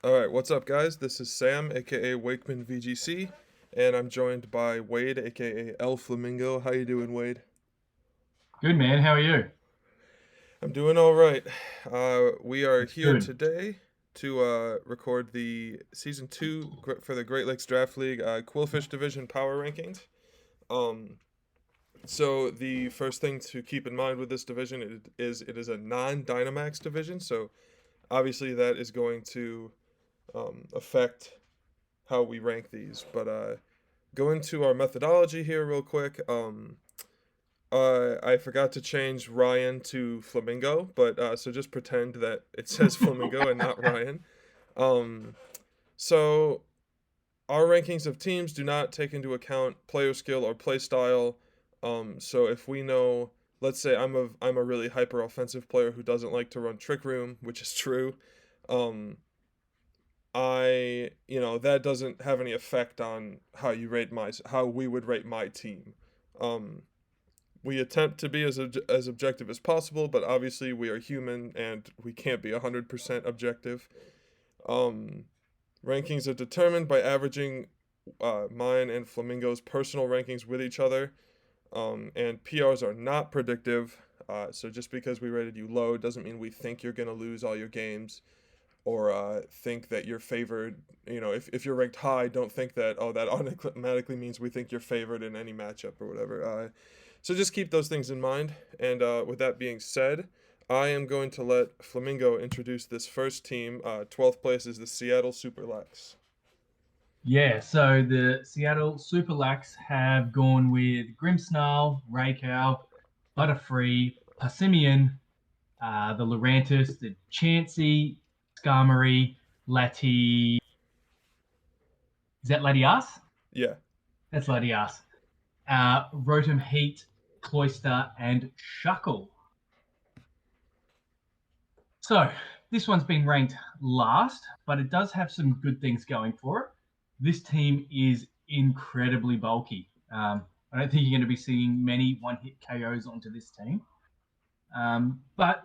All right, what's up, guys? This is Sam, aka Wakeman VGC, and I'm joined by Wade, aka El Flamingo. How you doing, Wade? Good man, how are you? I'm doing all right. We are That's here good. today to record the season two for the Great Lakes Draft League Qwilfish Division Power Rankings. Um, so the first thing to keep in mind with this division it is a non-Dynamax division. So obviously that is going to affect how we rank these. But go into our methodology here real quick. I forgot to change Ryan to Flamingo, but so just pretend that it says Flamingo and not Ryan. Um, so our rankings of teams do not take into account player skill or play style. So if we know, let's say I'm a really hyper offensive player who doesn't like to run trick room, which is true. Um, that doesn't have any effect on how we would rate my team. Um, we attempt to be as objective as possible, but obviously we are human and we can't be 100% objective. Um, Rankings are determined by averaging mine and Flamingo's personal rankings with each other, and PRs are not predictive. So just because we rated you low doesn't mean we think you're going to lose all your games or think that you're favored. If you're ranked high, don't think that, oh, that automatically means we think you're favored in any matchup or whatever. So just keep those things in mind. And with that being said, I am going to let Flamingo introduce this first team. 12th place is the Seattle Superlax. Yeah, so the Seattle Superlax have gone with Grimmsnarl, Raycow, Butterfree, Passimian, the Lurantis, the Chansey, Skarmory, Lati. Is that Latias? Yeah. That's Latias. Rotom Heat, Cloyster, and Shuckle. So this one's been ranked last, but it does have some good things going for it. This team is incredibly bulky. I don't think you're going to be seeing many one-hit KOs onto this team. But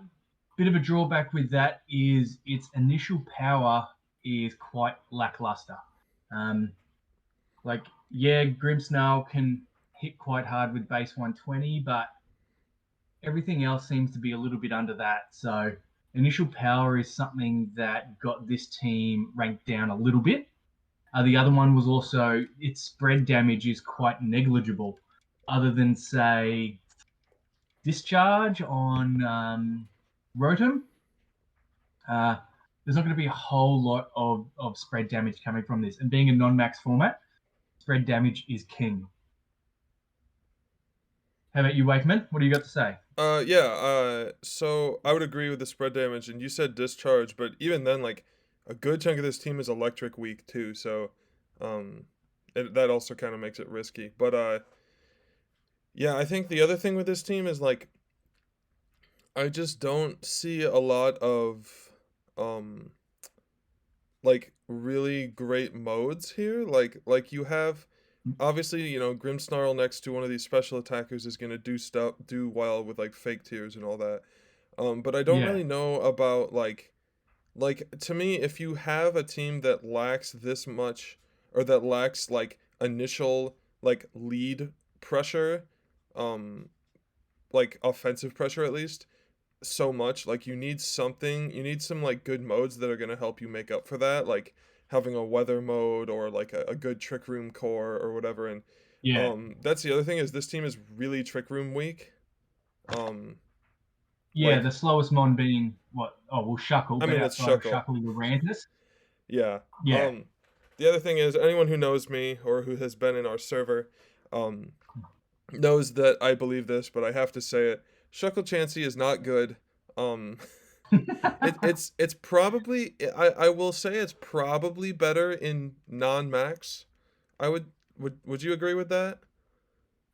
bit of a drawback with that is its initial power is quite lackluster. Um, yeah, Grimmsnarl can hit quite hard with base 120, but everything else seems to be a little bit under that. So initial power is something that got this team ranked down a little bit. The other one was also its spread damage is quite negligible, other than say discharge on Rotom. Uh, there's not going to be a whole lot of spread damage coming from this. And being a non-max format, spread damage is king. How about you, Wakeman? What do you got to say? Yeah. So I would agree with the spread damage, and you said discharge, but even then, like a good chunk of this team is electric weak too. So, um, that also kind of makes it risky. But yeah, I think the other thing with this team is like I just don't see a lot of um like really great modes here. Like you have obviously, Grimmsnarl next to one of these special attackers is gonna do well with like fake tears and all that. But I don't Yeah, really know about like to me, if you have a team that lacks this much or that lacks like initial like lead pressure, um like offensive pressure at least, so much. Like you need some like good modes that are going to help you make up for that, like having a weather mode or like a good trick room core or whatever. And yeah. that's the other thing is this team is really trick room weak. Um Yeah, like the slowest mon being what? Oh, well, Shuckle, I but mean it's outside of Shuckle. Shuckle, Urantis. Yeah. Yeah, The other thing is anyone who knows me or who has been in our server um knows that I believe this, but I have to say it. Shuckle Chansey is not good. Um it's probably I will say it's probably better in non-max. I would you agree with that?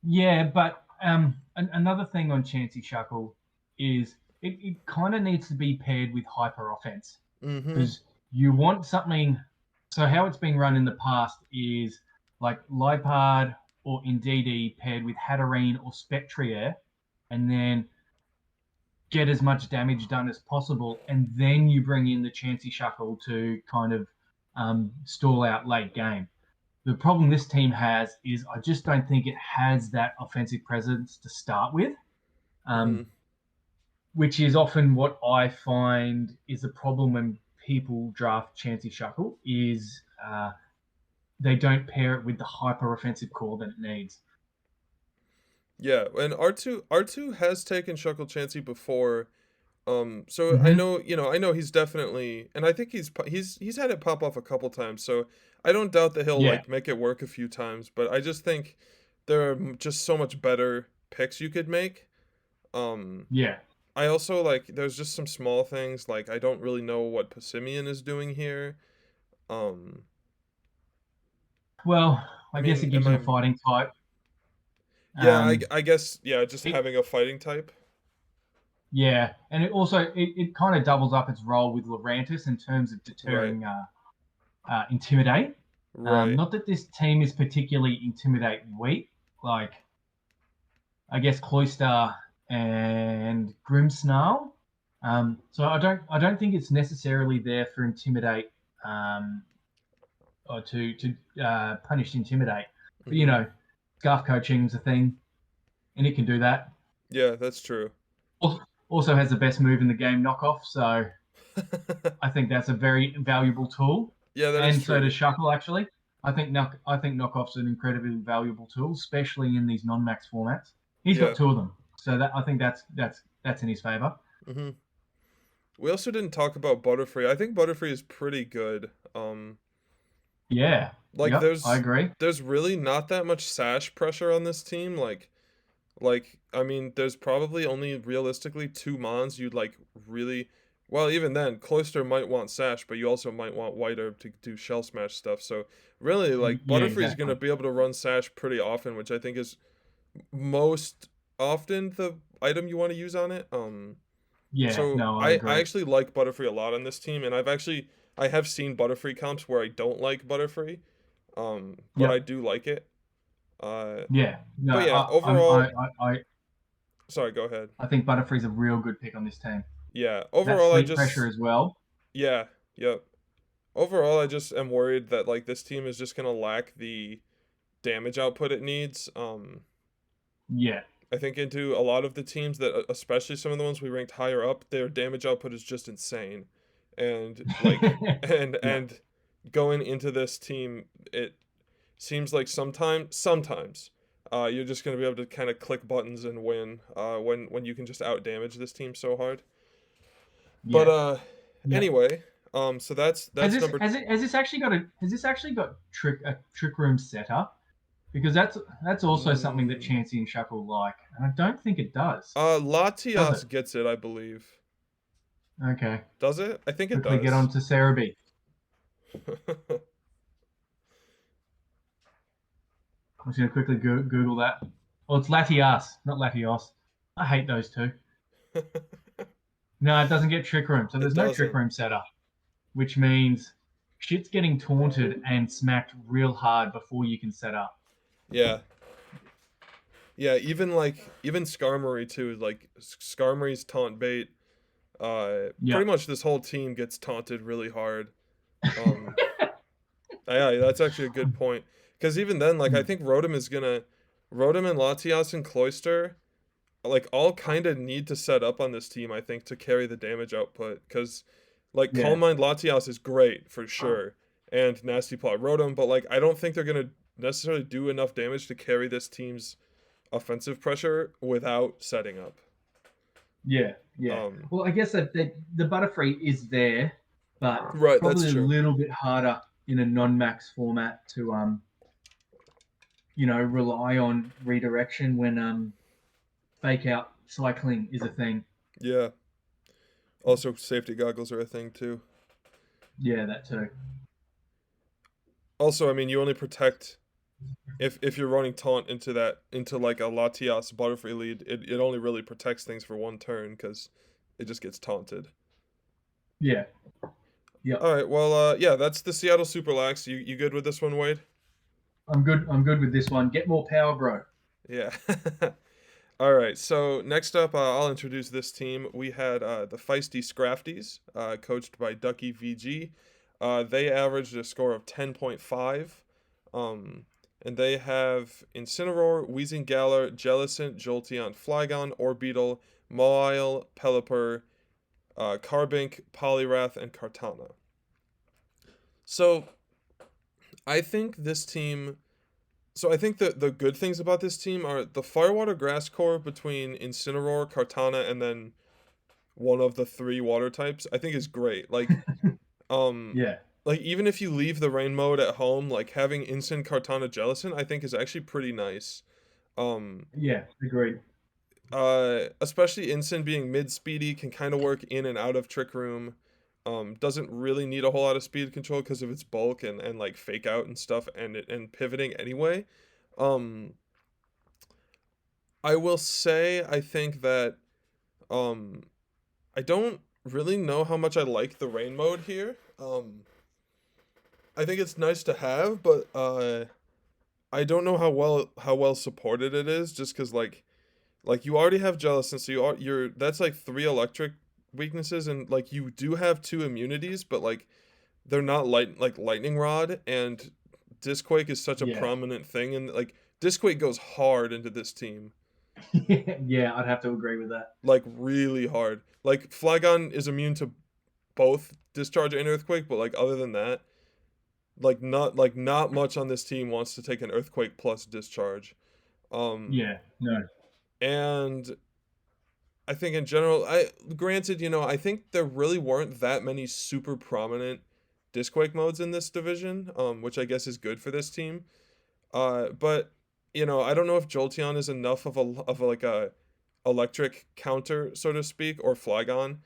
yeah, but another thing on Chansey Shuckle is it kind of needs to be paired with hyper offense Mm-hmm. because you want something. So how it's been run in the past is like Lipard or Indeedee paired with Hatterene or Spectrier, and then get as much damage done as possible, and then you bring in the Chansey Shuckle to kind of stall out late game. The problem this team has is I just don't think it has that offensive presence to start with, Hmm. um, which is often what I find is a problem when people draft Chansey Shuckle is they don't pair it with the hyper offensive core that it needs. Yeah, and R2 has taken Shuckle Chansey before. So I Mm-hmm. know, I know he's definitely, and I think he's had it pop off a couple times. So I don't doubt that he'll Yeah, like make it work a few times. But I just think there are just so much better picks you could make. Um, yeah. I also like there's just some small things like I don't really know what Passimian is doing here. Um, Well, I I guess mean, it gives him a fighting type. yeah, Um, I guess yeah, just it, having a fighting type. yeah, and it also it kind of doubles up its role with Lurantis in terms of Right, deterring intimidate. right. Not that this team is particularly intimidate weak, like I guess Cloister and Grimmsnarl. So I don't think it's necessarily there for intimidate um, or to punish intimidate. But Hmm. scarf coaching is a thing, and it can do that. Yeah, that's true. Also has the best move in the game, knockoff. So I think that's a very valuable tool, Yeah, that is and so true. does Shuckle. Actually, I think knockoff's an incredibly valuable tool, especially in these non-max formats. He's got Yeah. two of them, so that I think that's in his favor. Hmm. We also didn't talk about Butterfree. I think Butterfree is pretty good. Yeah, Like yep, I there's agree. there's really not that much sash pressure on this team. Like I mean, there's probably only realistically two mons you'd like really. Well, even then, Cloister might want sash, but you also might want White Herb to do shell smash stuff. So really, like Yeah, Butterfree's gonna exactly. be able to run sash pretty often, which I think is most often the item you want to use on it. Yeah, So no, I I agree. actually like Butterfree a lot on this team, and I have seen Butterfree comps where I don't like Butterfree, but I Yep. do like it. Uh, Yeah. No, but yeah, I'm overall, sorry, go ahead. I think Butterfree's a real good pick on this team. Yeah, That overall, sleep pressure as well. yeah, yep. Overall, I just am worried that like this team is just gonna lack the damage output it needs. Yeah. I think into a lot of the teams that, especially some of the ones we ranked higher up, their damage output is just insane, and like and Yeah. and going into this team, it seems like sometimes, you're just gonna be able to kind of click buttons and win. When you can just out damage this team so hard. But Yeah. Yep. anyway, so Has that's this number. has it has this actually got a trick room setup? Because that's also something that Mm, Chansey and Shuckle like, and I don't think it does it? Latias gets it, I believe. Okay. Does it? I think it Quickly get does. on to Cerebi. I'm just gonna quickly Google that. Well, it's Latias, not Latios. I hate those two. No, it doesn't get trick room, so It there's no trick doesn't. room setup, which means shit's getting taunted and smacked real hard before you can set up. Yeah. Yeah, even Skarmory too, like Skarmory's taunt bait, pretty Yep. much this whole team gets taunted really hard. Um yeah, that's actually a good point. Cuz even then like I think Rotom and Latias and Cloyster like all kind of need to set up on this team I think to carry the damage output cuz like Calm Yeah. Mind Latias is great for sure and Nasty Plot Rotom, but like I don't think they're going to necessarily do enough damage to carry this team's offensive pressure without setting up. Yeah. Yeah. Um, Well, I guess that the Butterfree is there, but right, that's probably a true. little bit harder in a non-max format to rely on redirection when fake out cycling is a thing. Yeah. Also, safety goggles are a thing too. Yeah, that too. Also, I mean, you only protect if you're running taunt into like a Latias Butterfree lead. It only really protects things for one turn because it just gets taunted. Yeah. Yep. All right. Well, yeah, that's the Seattle Superlax. You good with this one, Wade? I'm good. I'm good with this one. Get more power, bro. Yeah. All right, so next up, I'll introduce this team. We had the Feisty Scrafties, coached by Ducky VG. They averaged a score of 10.5. Um, and they have Incineroar, Wheezing Galar, Jellicent, Jolteon, Flygon, Orbeetle, Mawile, Pelipper, Carbink, Poliwrath, and Kartana. So I think this team. So I think that the good things about this team are the Firewater Grass core between Incineroar, Kartana, and then one of the three water types. I think is great. Um, Yeah, like even if you leave the rain mode at home, like having Incin, Kartana, Jellicent, I think is actually pretty nice. Um, yeah, agreed. Especially Incin being mid speedy can kind of work in and out of Trick Room. Doesn't really need a whole lot of speed control because of its bulk and like fake out and stuff and pivoting anyway. Um, I will say I think that um I don't really know how much I like the rain mode here. I think it's nice to have, but I don't know how well supported it is just cuz like you already have Jellicent, so you're that's like three electric weaknesses and like you do have two immunities, but like they're not lightning rod and Disquake is such a Yeah, prominent thing and like Disquake goes hard into this team. yeah, I'd have to agree with that. Like really hard. Like Flygon is immune to both discharge and earthquake, but like other than that, not much on this team wants to take an earthquake plus discharge. Um Yeah, no, and I think in general, I granted, I think there really weren't that many super prominent disquake modes in this division, which I guess is good for this team. But I don't know if Jolteon is enough like a electric counter, so to speak, or Flygon,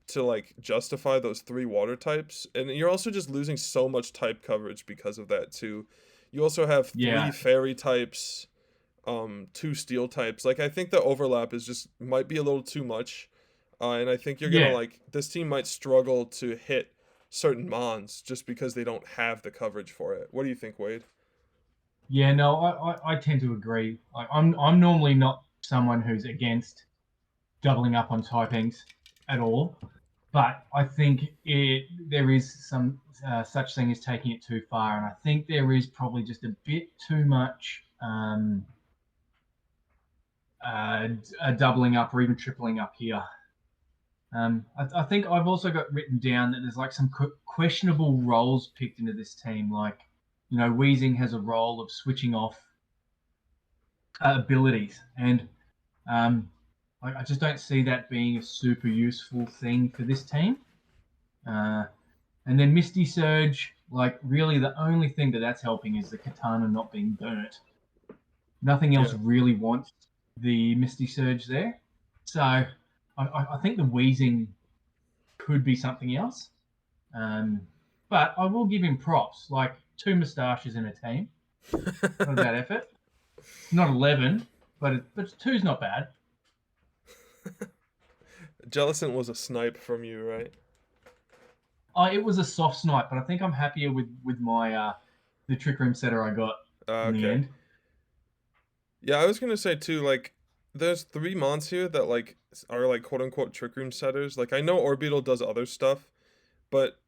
to like justify those three water types. And you're also just losing so much type coverage because of that too. You also have three yeah, fairy types, two steel types. Like I think the overlap is just might be a little too much. And I think you're gonna yeah, like this team might struggle to hit certain mons just because they don't have the coverage for it. What do you think, Wade? yeah. No, I tend to agree. I'm normally not someone who's against doubling up on typings at all, but I think there is some such thing as taking it too far, and I think there is probably just a bit too much doubling up or even tripling up here. I think I've also got written down that there's like some questionable roles picked into this team. Like, Wheezing has a role of switching off abilities, and um, I just don't see that being a super useful thing for this team. Uh, and then Misty Surge, like really the only thing that's helping is the katana not being burnt. Nothing else Yeah. really wants the Misty Surge there. So I think the Wheezing could be something else. Um, but I will give him props. Like two moustaches in a team, not a bad effort. It's not 11, but two's not bad. Jellicent was a snipe from you, right? It was a soft snipe, but I think I'm happier with my the trick room setter I got in the Okay. end. Yeah, I was gonna say too, like, there's three mons here that like are like quote unquote trick room setters. Like I know Orbeetle does other stuff, but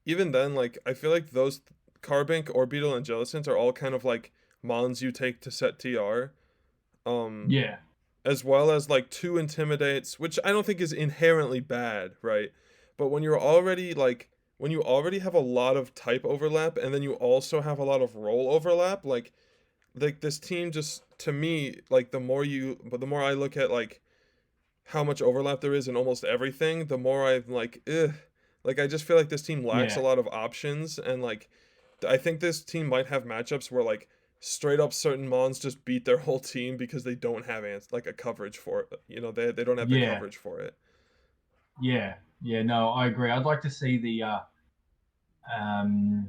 even then, like I feel like those Carbink, Orbeetle, and Jellicent are all kind of like mons you take to set TR. Um, Yeah, as well as like two intimidates, which I don't think is inherently bad, right? But when you already have a lot of type overlap and then you also have a lot of role overlap, like this team just to me like the more I look at like how much overlap there is in almost everything, the more I'm like ugh. Like I just feel like this team lacks a yeah, lot of options and like I think this team might have matchups where like straight up certain mons just beat their whole team because they don't have like a coverage for it. They don't have the yeah, coverage for it. yeah. No, I agree. I'd like to see the um,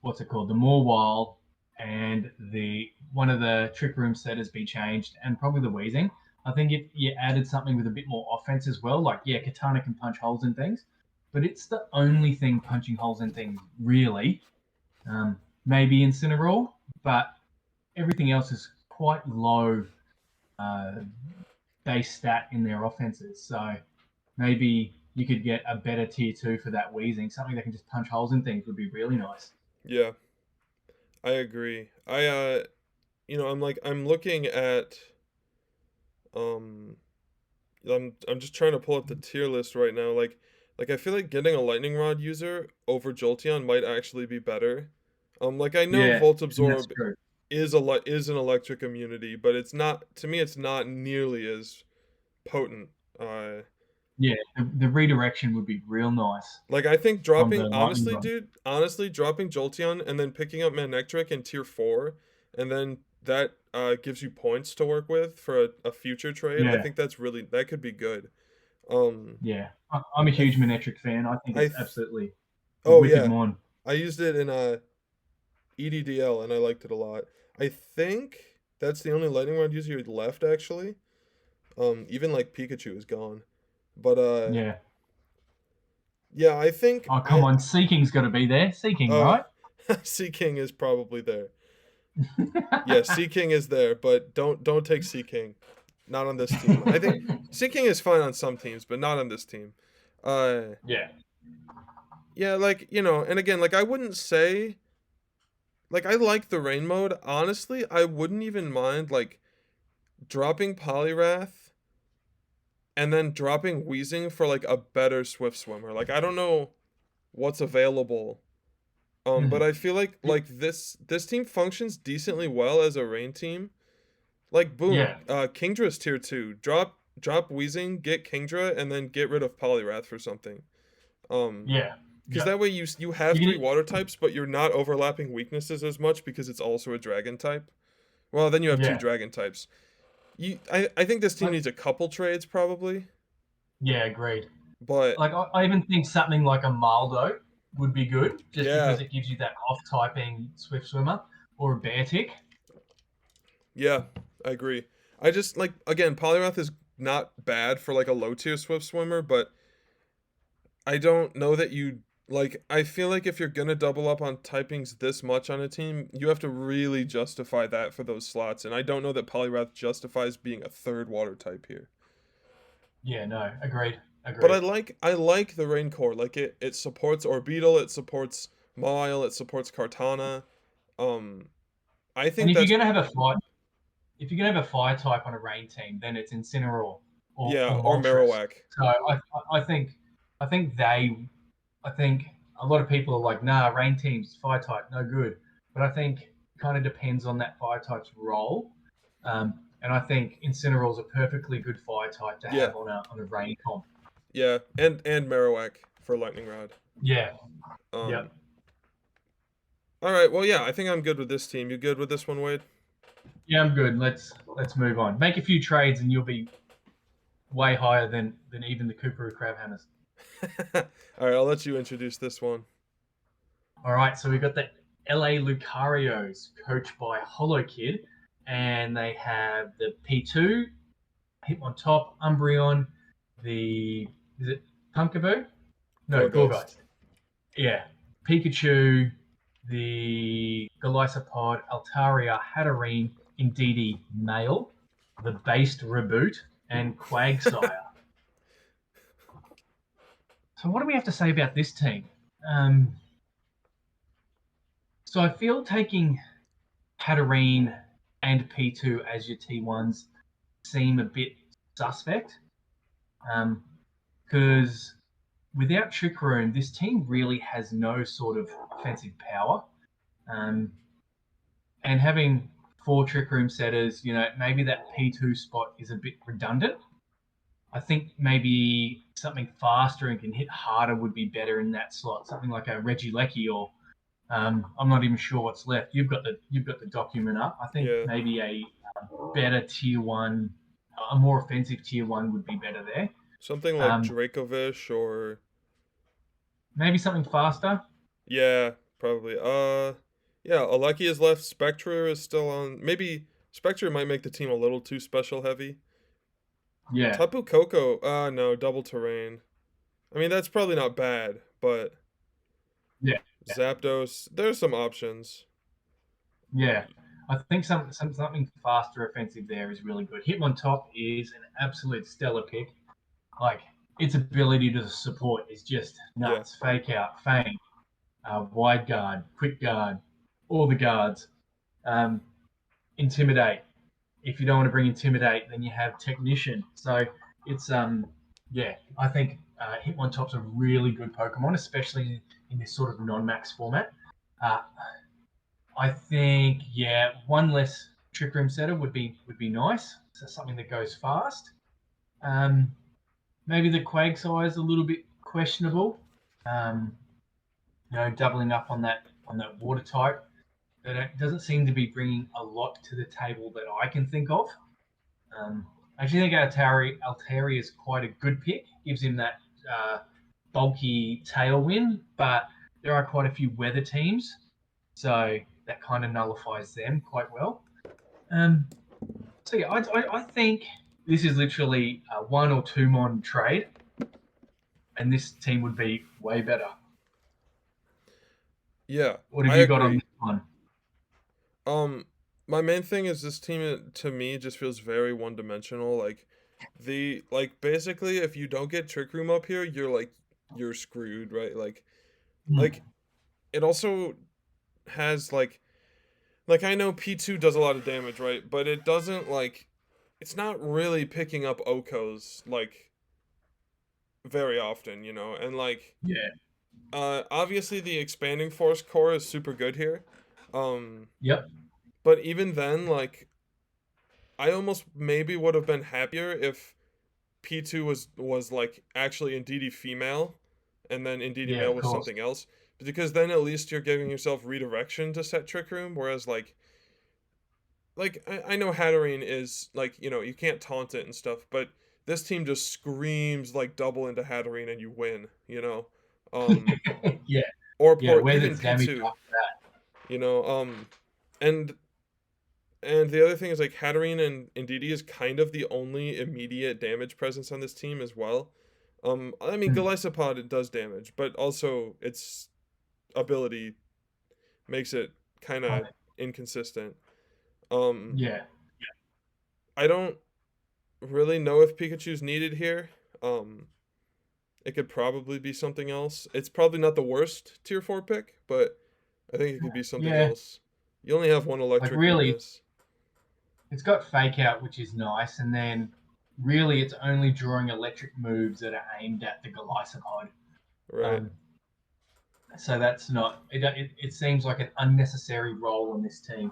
what's it called, the Morwile and the one of the trick room setters be changed, and probably the Wheezing. I think if you added something with a bit more offense as well, like yeah, Katana can punch holes in things, but it's the only thing punching holes in things really. Maybe Incineroar, but everything else is quite low uh, base stat in their offenses. So maybe you could get a better tier two for that wheezing. Something that can just punch holes in things would be really nice. Yeah, I agree. I'm looking at um I'm just trying to pull up the tier list right now. Like I feel like getting a lightning rod user over Jolteon might actually be better. Like I know Yeah, Volt and that's Absorb true. is an electric immunity, but it's not to me it's not nearly as potent. Uh Yeah, the redirection would be real nice like I think from dropping the lightning honestly, rod. dude, honestly dropping Jolteon and then picking up Manectric in tier 4 and then that gives you points to work with for a future trade. I Yeah, think that's really that could be good. Um yeah. I'm a I huge th- Manetric fan. I think I it's th- absolutely a Oh wicked yeah, mon. I used it in EDDL and I liked it a lot. I think that's the only lightning rod user left actually. Even like Pikachu is gone. But Yeah. yeah, I think Oh, come on. Seeking's got to be there. Seeking, uh right? Sea King is probably there. Yeah, Sea King is there, but don't take Sea King. Not on this team. I think Sea King is fine on some teams, but not on this team. Uh Yeah. yeah, like, and again, like I wouldn't say like I like the rain mode. Honestly, I wouldn't even mind like dropping Poliwrath and then dropping Wheezing for like a better Swift Swimmer. Like I don't know what's available. But Mm. I feel like this team functions decently well as a rain team. Like boom, Yeah. Kingdra's tier 2. Drop Wheezing, get Kingdra, and then get rid of Poliwrath for something. Um, Yeah. because Yeah. that way you have You three can, water types, but you're not overlapping weaknesses as much because it's also a dragon type. Well, then you have two yeah. dragon types. I think this team Like, needs a couple trades probably, yeah, agreed. but Like, I even think something like a Maldo would be good just yeah, because it gives you that off typing Swift Swimmer or a Bear Tick. yeah, I agree. I just like again, Poliwrath is not bad for like a low tier Swift swimmer, but I don't know that you like. I feel like if you're gonna double up on typings this much on a team, you have to really justify that for those slots, and I don't know that Poliwrath justifies being a third water type here. Yeah, no, agreed. But Agreed. I like the Rain Core. Like it supports Orbeetle, it supports Mawile, it supports Kartana. Um, I And think that's if you're gonna have a fire type on a rain team, then it's Incineroar yeah, or or Moltres. Marowak. So I think I think they I think a lot of people are like, nah, rain teams, fire type, no good. But I think it kind of depends on that fire type's role. And I think Incineroar's a perfectly good fire type to Yeah, have on a rain comp. yeah, and Marowak for Lightning Rod. Yeah. Um, Yep. all right, well, yeah, I think I'm good with this team. You good with this one, Wade? Yeah, I'm good. Let's move on. Make a few trades and you'll be way higher than even the Kooparoo Crab Hammers. All right, I'll let you introduce this one. All right, so we've got the LA Lucarios, coached by Hollow Kid, and they have the P2, Hitmontop, Umbreon, the is it Pumpkaboo? No, Gourgeist. Gorgeist. Yeah, Pikachu, the Golisopod, Altaria, Hatterene, Indeedee, Male, the Based Reboot, and Quagsire. So what do we have to say about this team? Um, so I feel taking Hatterene and P2 as your T1s seem a bit suspect. Because without Trick Room, this team really has no sort of offensive power. Um, and having four Trick Room setters, maybe that P2 spot is a bit redundant. I think maybe something faster and can hit harder would be better in that slot. Something like a Reggie Lecky or I'm not even sure what's left. You've got the document up. I think Yeah, maybe a better tier one, a more offensive tier one would be better there. something like Um, Dracovish or maybe something faster. yeah, probably. Yeah, Aleki is left. Spectre is still on. Maybe Spectre might make the team a little too special heavy. Yeah, Tapu Koko, no, double terrain. I mean, that's probably not bad, but yeah, Zapdos, there's some options. yeah. I think something faster offensive there is really good. Hitmontop is an absolute stellar pick. Like its ability to support is just Yeah. nuts. Fake out, feign, wide guard, quick guard, all the guards. Um, intimidate. If you don't want to bring intimidate, then you have technician. So it's yeah, I think Hitmontop's a really good Pokemon, especially in this sort of non-max format. Uh, I think one less Trick Room setter would be nice. So something that goes fast. Um, maybe the Quagsire is a little bit questionable. Um, doubling up on that water type. But it doesn't seem to be bringing a lot to the table that I can think of. I actually think Altari is quite a good pick. Gives him that uh, bulky tailwind, but there are quite a few weather teams, so that kind of nullifies them quite well. Um, so yeah, I think this is literally a 1 or 2 mon trade, and this team would be way better. Yeah, What have I you got on agree. this one? Um, my main thing is this team to me just feels very one dimensional. Basically if you don't get Trick Room up here, you're screwed, right? Like Hmm. it also has like I know P2 does a lot of damage, right? But it doesn't it's not really picking up Okos very often, And Yeah. obviously the expanding force core is super good here. Um Yep. but even then I almost maybe would have been happier if P2 was like actually Indeedee female and then Indeedee Yeah. male Of was course. something else. Because then at least you're giving yourself redirection to set Trick Room, whereas I know Hatterene is you can't taunt it and stuff, but this team just screams like double into Hatterene and you win. Um Yeah. or Yeah. poor Whether even it's damage P2, after that. you know. And the other thing is Hatterene and Indeedee is kind of the only immediate damage presence on this team as well. I mean Hmm. Golisopod it does damage, but also its ability makes it kind Kind of of. inconsistent. Um, Yeah. I don't really know if Pikachu's needed here. Um, it could probably be something else. It's probably not the worst tier 4 pick, but I think it could be something Yeah. else. You only have one Like electric really, weakness. it's got fake out, which is nice, and then really it's only drawing electric moves that are aimed at the Golisopod. Right. Um, so that's not. It seems like an unnecessary role on this team.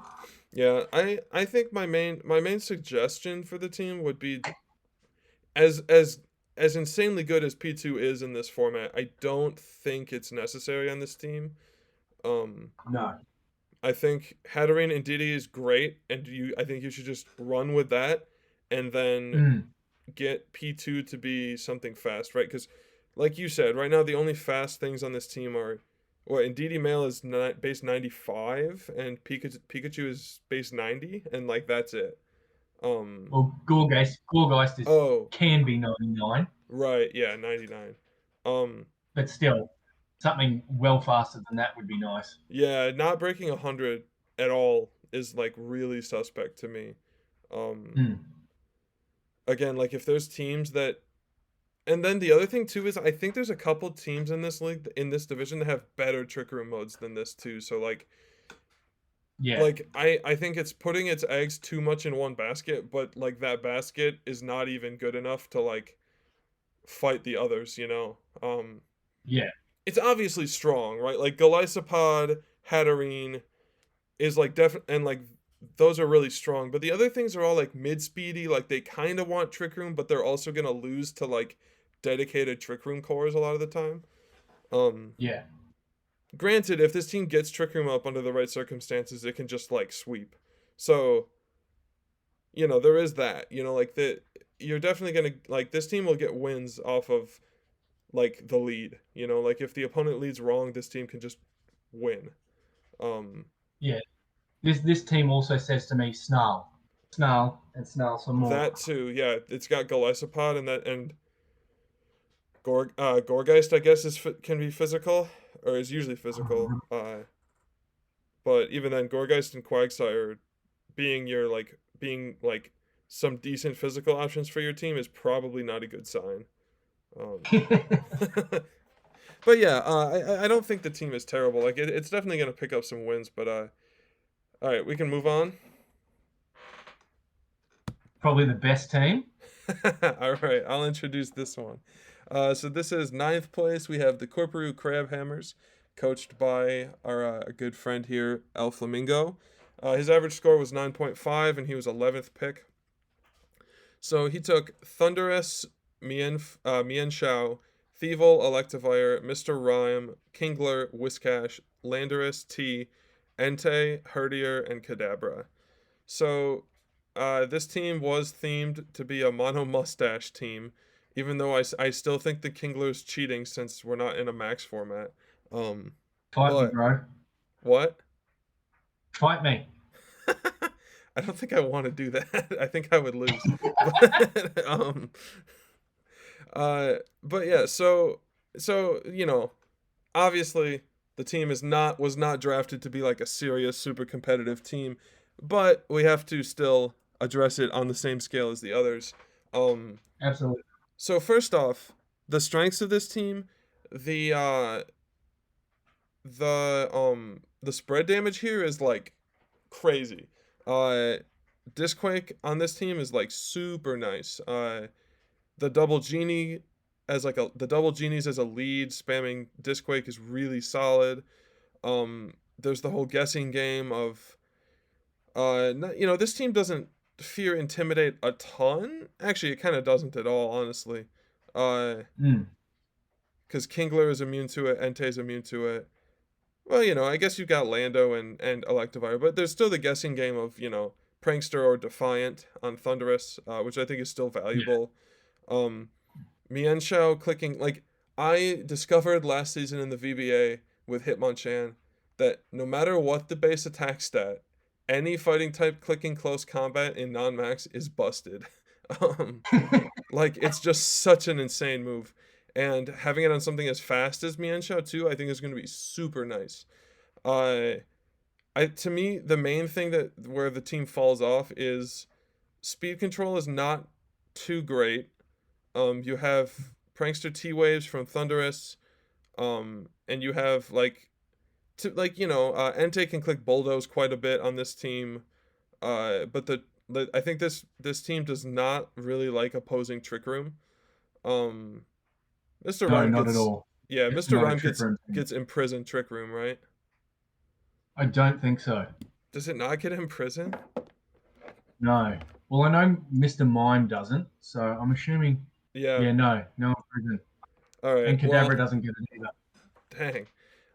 Yeah, I think my main suggestion for the team would be as insanely good as P2 is in this format, I don't think it's necessary on this team. Um No. I think Hatterene and Diddy is great, and I think you should just run with that, and then Mm. get P2 to be something fast, right? Because, like you said, right now the only fast things on this team are, well, Indeedee Male is base 95, and Pikachu is base 90, and that's it. Um, Well, Gorgeist is oh, can be 99, right, yeah, 99. Um, but still, something well faster than that would be nice. yeah, not breaking 100 at all is really suspect to me. Um, Mm. again, if there's teams that and then the other thing too is I think there's a couple teams in this league in this division that have better trick room modes than this too. So Yeah. I think it's putting its eggs too much in one basket, but that basket is not even good enough to fight the others. Yeah. It's obviously strong, right? Like Golisopod, Hatterene is and those are really strong. But the other things are all mid speedy, they kind of want trick room, but they're also gonna lose to dedicated trick room cores a lot of the time. Um, Yeah. Granted, if this team gets Trick Room up under the right circumstances, it can just sweep. So, there is that. You're definitely gonna this team will get wins off of the lead. If the opponent leads wrong, this team can just win. Um, Yeah. This team also says to me, snarl, snarl, and snarl some more. that too, yeah, it's got Golisopod and Gorgeist, I guess can be physical or is usually physical. But even then, Gorgeist and Quagsire being like some decent physical options for your team is probably not a good sign. Um, but yeah, I don't think the team is terrible. Like it's definitely gonna pick up some wins. But all right, we can move on. Probably the best team. All right, I'll introduce this one. So this is ninth place. We have the Corporeal Crabhammers, coached by our good friend here, El Flamingo. His average score was 9.5, and he was 11th pick. So he took Thunderous, Mien Shao, Thievel, Electivire, Mr. Rhyme, Kingler, Whiscash, Landorus, T, Entei, Herdier, and Kadabra. So this team was themed to be a mono mustache team, even though I still think the Kingler's cheating since we're not in a max format. Um, Fight me, but bro. what? Fight me. I don't think I want to do that. I think I would lose. But but yeah, so obviously the team was not drafted to be like a serious super competitive team, but we have to still address it on the same scale as the others. Um Absolutely. so first off, the strengths of this team, the the spread damage here is like crazy. Uh Disquake on this team is like super nice. The double genie the double genies as a lead spamming Disquake is really solid. There's the whole guessing game of this team doesn't fear intimidate a ton. Actually, it kind of doesn't at all, honestly. Uh, Mm. because Kingler is immune to it, Entei is immune to it. Well, I guess you've got Lando and Electivire, but there's still the guessing game of Prankster or Defiant on Thunderous, which I think is still Yeah. valuable. Um, Mienshao clicking like I discovered last season in the VBA with Hitmonchan that no matter what the base attack stat, any fighting type clicking close combat in non-max is busted. um, like it's just such an insane move, and having it on something as fast as Mienshao too, I think is going to be super nice. Uh, to me, the main thing that where the team falls off is speed control is not too great. You have Prankster T Waves from Thunderous, and you have Entei can click Bulldoze quite a bit on this team. But I think this team does not really like opposing Trick Room. Um, Mr. No, Rhyme not at gets all. yeah, It's Mr. not a Rhyme trick room team. gets imprisoned Trick Room, right? I don't think so. Does it not get imprisoned? No. Well, I know Mr. Mime doesn't, so I'm assuming. Yeah. Yeah, no imprisonment. All right. And Well, Kadabra doesn't get it dang.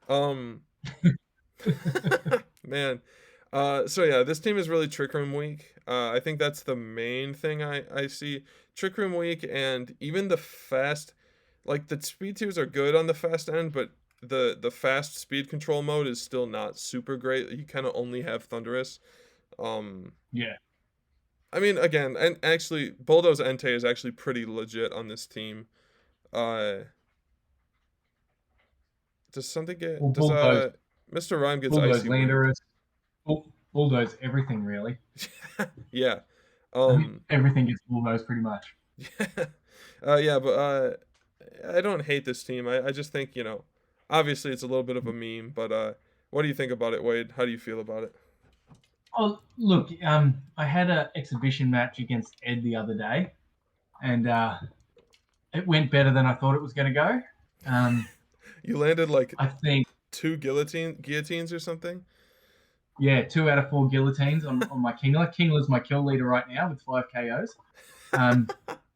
Um, man. So yeah, this team is really Trick Room weak. I think that's the main thing I see. Trick Room weak, and even the fast, like the speed tiers are good on the fast end, but the fast speed control mode is still not super great. You kind of only have Thunderous. Um, Yeah. I mean, again, and actually, Bulldoze Entei is actually pretty legit on this team. Uh, does something Well, get does bulldoze, Mr. Rhyme gets bulldoze icy wind? Landorus, bulldoze everything really. Yeah. I mean, Um everything gets bulldozed pretty much. yeah. Yeah, but I don't hate this team. I just think, obviously it's a little bit of a meme, but what do you think about it, Wade? How do you feel about it? Oh, look, I had an exhibition match against Ed the other day, and it went better than I thought it was going to go. Um, You landed like I think, two guillotines or something? yeah, 2 out of 4 guillotines on my Kingler. Kingler's my kill leader right now with 5 KOs.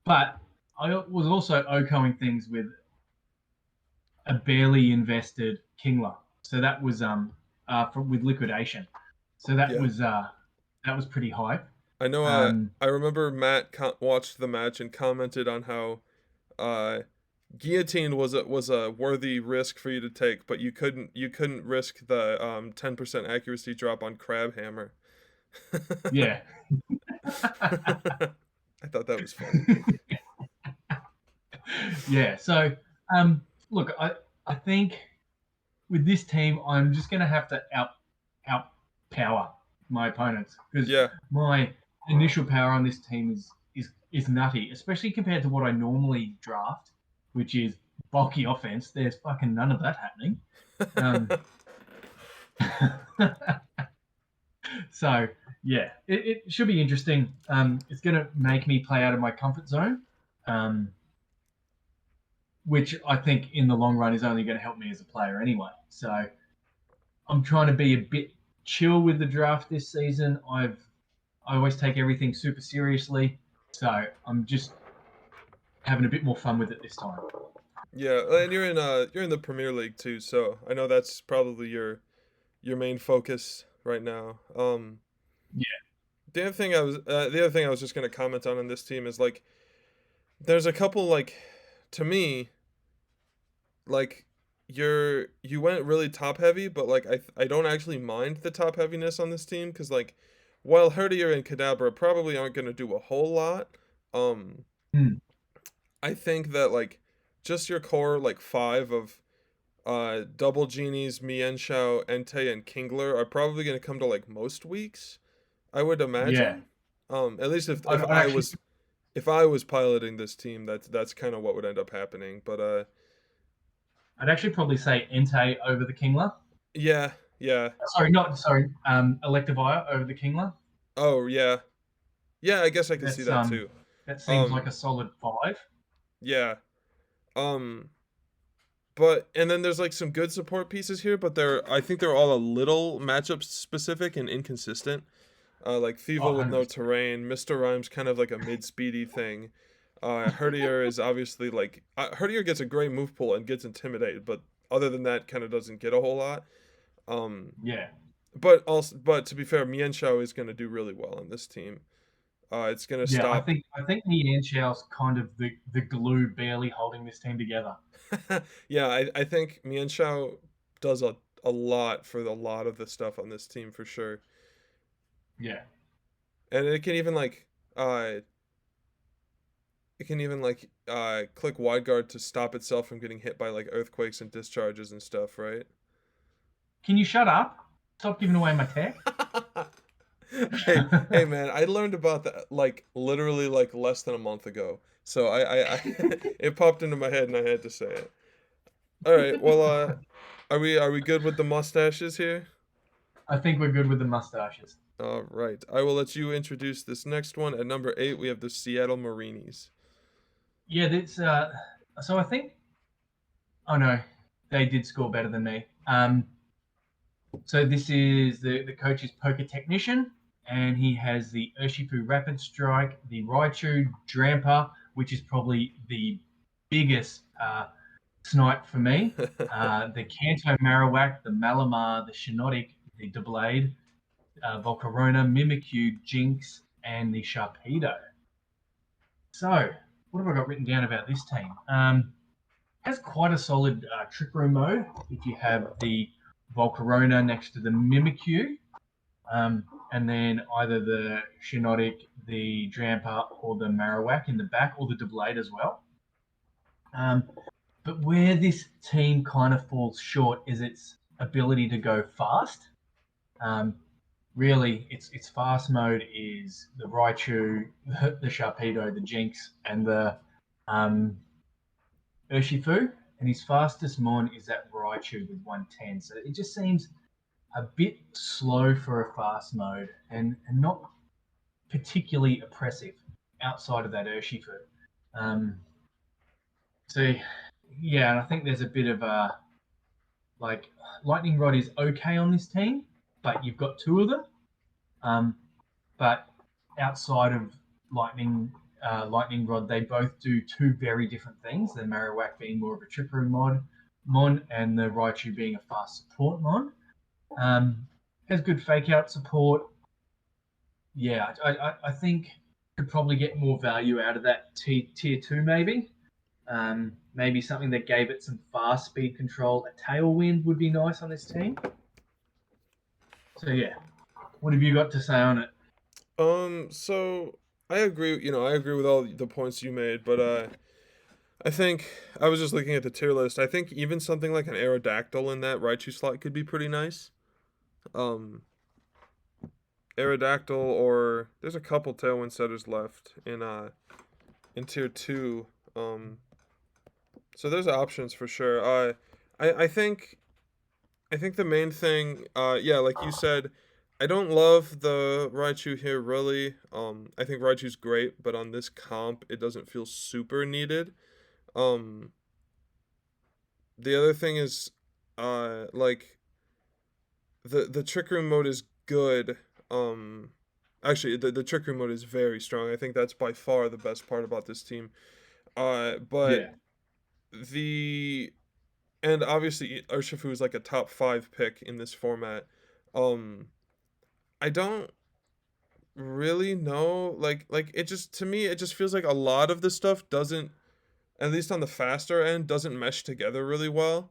But I was also OKOing things with a barely invested Kingler. So that was with liquidation. So Yeah. that was pretty hype. I know Um, I remember Matt watched the match and commented on how uh guillotine was a worthy risk for you to take, but you couldn't risk the 10% accuracy drop on crab hammer. yeah, I thought that was funny. yeah. So look, I think with this team, I'm just going to have to out power. my opponents because Yeah. my initial power on this team is nutty, especially compared to what I normally draft, which is bulky offense. There's fucking none of that happening. Um, so yeah, it should be interesting. It's going to make me play out of my comfort zone, um, which I think in the long run is only going to help me as a player anyway. So I'm trying to be a bit chill with the draft this season. I always take everything super seriously, so I'm just having a bit more fun with it this time. Yeah, and you're in the Premier League too, so I know that's probably your main focus right now. Yeah, The other thing I was just gonna comment on in this team is like there's a couple like to me like you went really top heavy, but like I don't actually mind the top heaviness on this team because like while Herdier and Kadabra probably aren't gonna do a whole lot, um mm, I think that like just your core like five of double genies, Mienshao, Entei, and Kingler are probably gonna come to like most weeks, I would yeah. imagine. At least I'd actually, if I was piloting this team, that's kind of what would end up happening. But I'd actually probably say Entei over the Kingler. yeah, yeah. Sorry, not sorry. Electivire over the Kingler. Oh yeah, yeah. I guess I could see That's that too. that seems like Um, a solid five. yeah. Um, but and then there's like some good support pieces here, but I think they're all a little matchup specific and inconsistent. Like Oh, Thievul with no 100%. terrain, Mr. Rhymes kind of like a mid speedy thing. Herdier is obviously like Herdier gets a great move pool and gets intimidated, but other than that, kind of doesn't get a whole lot. Um, Yeah, but to be fair, Mienshao is going to do really well on this team. It's going to yeah. stop. I think Nian Chao's kind of the glue barely holding this team together. Yeah, I think Mienshao does a lot for a lot of the stuff on this team for sure, Yeah, and uh it can even like click wide guard to stop itself from getting hit by like earthquakes and discharges and stuff, right? can you shut up? Stop giving away my tech. Hey man, I learned about that like literally like less than a month ago. So I it popped into my head and I had to say it. All right. Well, are we good with the mustaches here? I think we're good with the mustaches. All right. I will let you introduce this next one. At number 8, we have the Seattle Marinis. Yeah, that's so I think oh no, they did score better than me. So this is the coach's poker technician, and he has the Urshifu Rapid Strike, the Raichu Dramper, which is probably the biggest snipe for me. The Kanto Marowak, the Malamar, the Shiinotic, the Deblade, Volcarona, Mimikyu, Jinx, and the Sharpedo. So, what have I got written down about this team? Has quite a solid trick room mode. If you have the Volcarona next to the Mimikyu, um, and then either the Shiinotic, the Dramper, or the Marowak in the back, or the Deblade as well. But where this team kind of falls short is its ability to go fast. Um, really, its fast mode is the Raichu, the Sharpedo, the Jinx, and the um, Urshifu, and his fastest mon is that Raichu with 110. So it just seems a bit slow for a fast mode and not particularly oppressive outside of that Urshifu. Um, so yeah, and I think there's a bit of a like Lightning Rod is okay on this team, but you've got two of them. Um, but outside of Lightning Rod, they both do two very different things. The Marowak being more of a trick room mon, and the Raichu being a fast support mon. Um, has good fake out support. Yeah, I think could probably get more value out of that tier two maybe. Maybe something that gave it some fast speed control. A tailwind would be nice on this team. So yeah, what have you got to say on it? So I agree, I agree with all the points you made, but I think I was just looking at the tier list. I think even something like an Aerodactyl in that Raichu slot could be pretty nice. Um Aerodactyl, or there's a couple Tailwind setters left in tier two. Um, so there's options for sure. I I think the main thing, yeah, like you said, I don't love the Raichu here really. I think Raichu's great, but on this comp, it doesn't feel super needed. Um, the other thing is, like the Trick Room mode is good. Actually, the Trick Room mode is very strong. I think that's by far the best part about this team. But Yeah, the and obviously Urshifu is like a top five pick in this format. Um, I don't really know, like it just to me it just feels like a lot of the stuff doesn't, at least on the faster end, doesn't mesh together really well.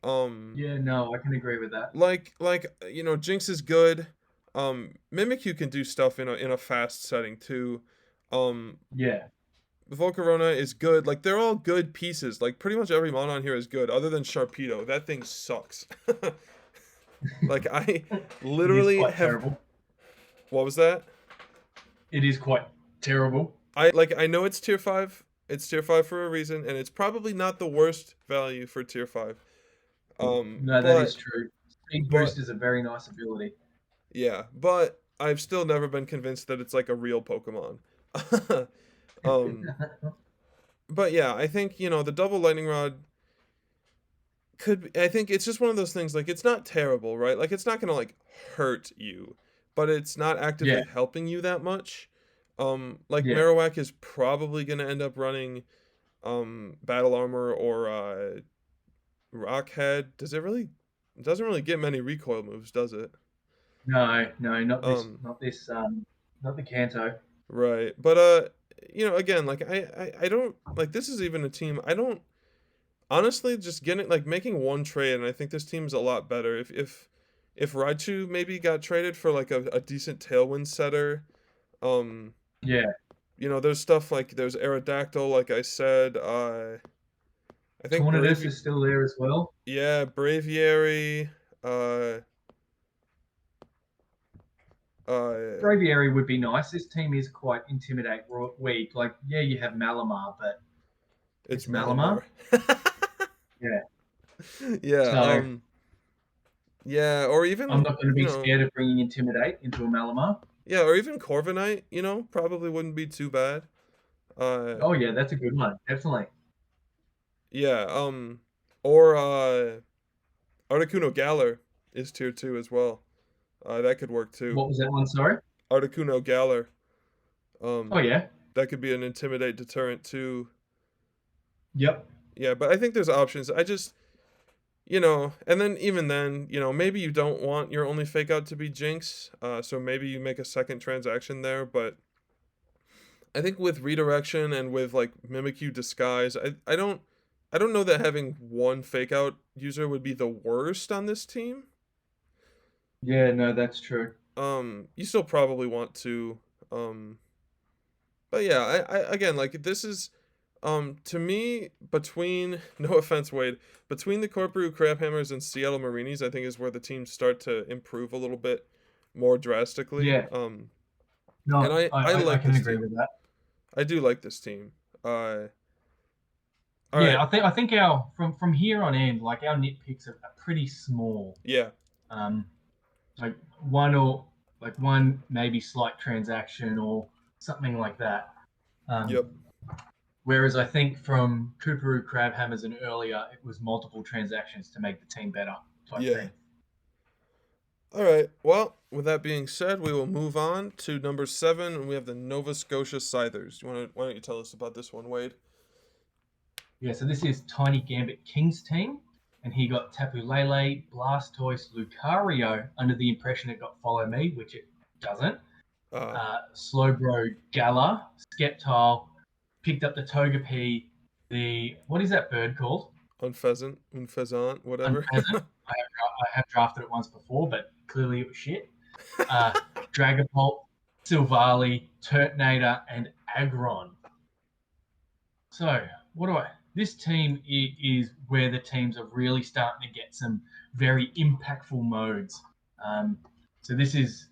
Um, yeah, no, I can agree with that. Jinx is good. Mimikyu can do stuff in a fast setting too. Um, Yeah, Volcarona is good. Like they're all good pieces. Like pretty much every mon on here is good, other than Sharpedo. That thing sucks. Like I it is literally quite have. terrible. What was that? It is quite terrible. I know it's tier five. It's tier five for a reason, and it's probably not the worst value for tier five. No, that is But true. Speed but boost is a very nice ability. yeah, but I've still never been convinced that it's like a real Pokemon. um, but yeah, I think the double lightning rod I think it's just one of those things. Like it's not terrible, right? Like it's not gonna like hurt you, but it's not Yeah, actively helping you that much. Like yeah. Marowak is probably gonna end up running battle armor or Rockhead. It doesn't really get many recoil moves, does it? No, no, not this, Um, not this, not the Kanto. right. But again, like I don't like, this is even a team I don't honestly, just getting like making one trade, and I think this team's a lot better. If Raichu maybe got traded for like a decent Tailwind setter, um, Yeah, there's stuff like there's Aerodactyl, like I said. I think Tornadus is still there as well. yeah, Braviary, uh, uh, Braviary would be nice. This team is quite intimidate weak. Like, yeah, you have Malamar, but it's it's Malamar. Malamar. Yeah. Yeah, So yeah, or I'm even not going to be scared of bringing Intimidate into a Malamar. yeah, or even Corviknight, probably wouldn't be too bad. Uh, Oh, yeah, that's a good one. Definitely. yeah, or Articuno Galar is tier two as well. That could work too. What was that one? Sorry. Articuno Galar, Oh, um, yeah. that could be an intimidate deterrent too. Yep. Yeah, but I think there's options. I just, and then even then, maybe you don't want your only fake out to be Jinx, so maybe you make a second transaction there. But I think with redirection and with like Mimikyu disguise, I don't know that having one fake out user would be the worst on this team. Yeah, no, that's true. You still probably want to, um, but yeah, I again, like this is, to me, between no offense, Wade, between the Corporeal Crabhammers and Seattle Marinis, I think is where the teams start to improve a little bit more drastically. Yeah. And No, I I like can this agree team. with that. I do like this team. All right, Yeah, I think our from here on in, like our nitpicks are pretty small. yeah, Um, like one or like one maybe slight transaction or something like that. Um, yep, Whereas I think from Kooparoo Crab Hammers and earlier, it was multiple transactions to make the team better type yeah. thing. All right. Well, with that being said, we will move on to number 7, and we have the Nova Scotia Scythers. Why don't you tell us about this one, Wade? Yeah, so this is Tiny Gambit King's team, and he got Tapu Lele, Blastoise, Lucario under the impression it got Follow Me, which it doesn't. Uh, Slowbro Gala, Skeptile, picked up the Togepi, the what is that bird called? Unfezant, whatever. Unpheasant. I have drafted it once before, but clearly it was shit. Uh, Dragapult, Silvally, Turtonator, and Aggron. So, what do I? This team is where the teams are really starting to get some very impactful modes. Um, so this is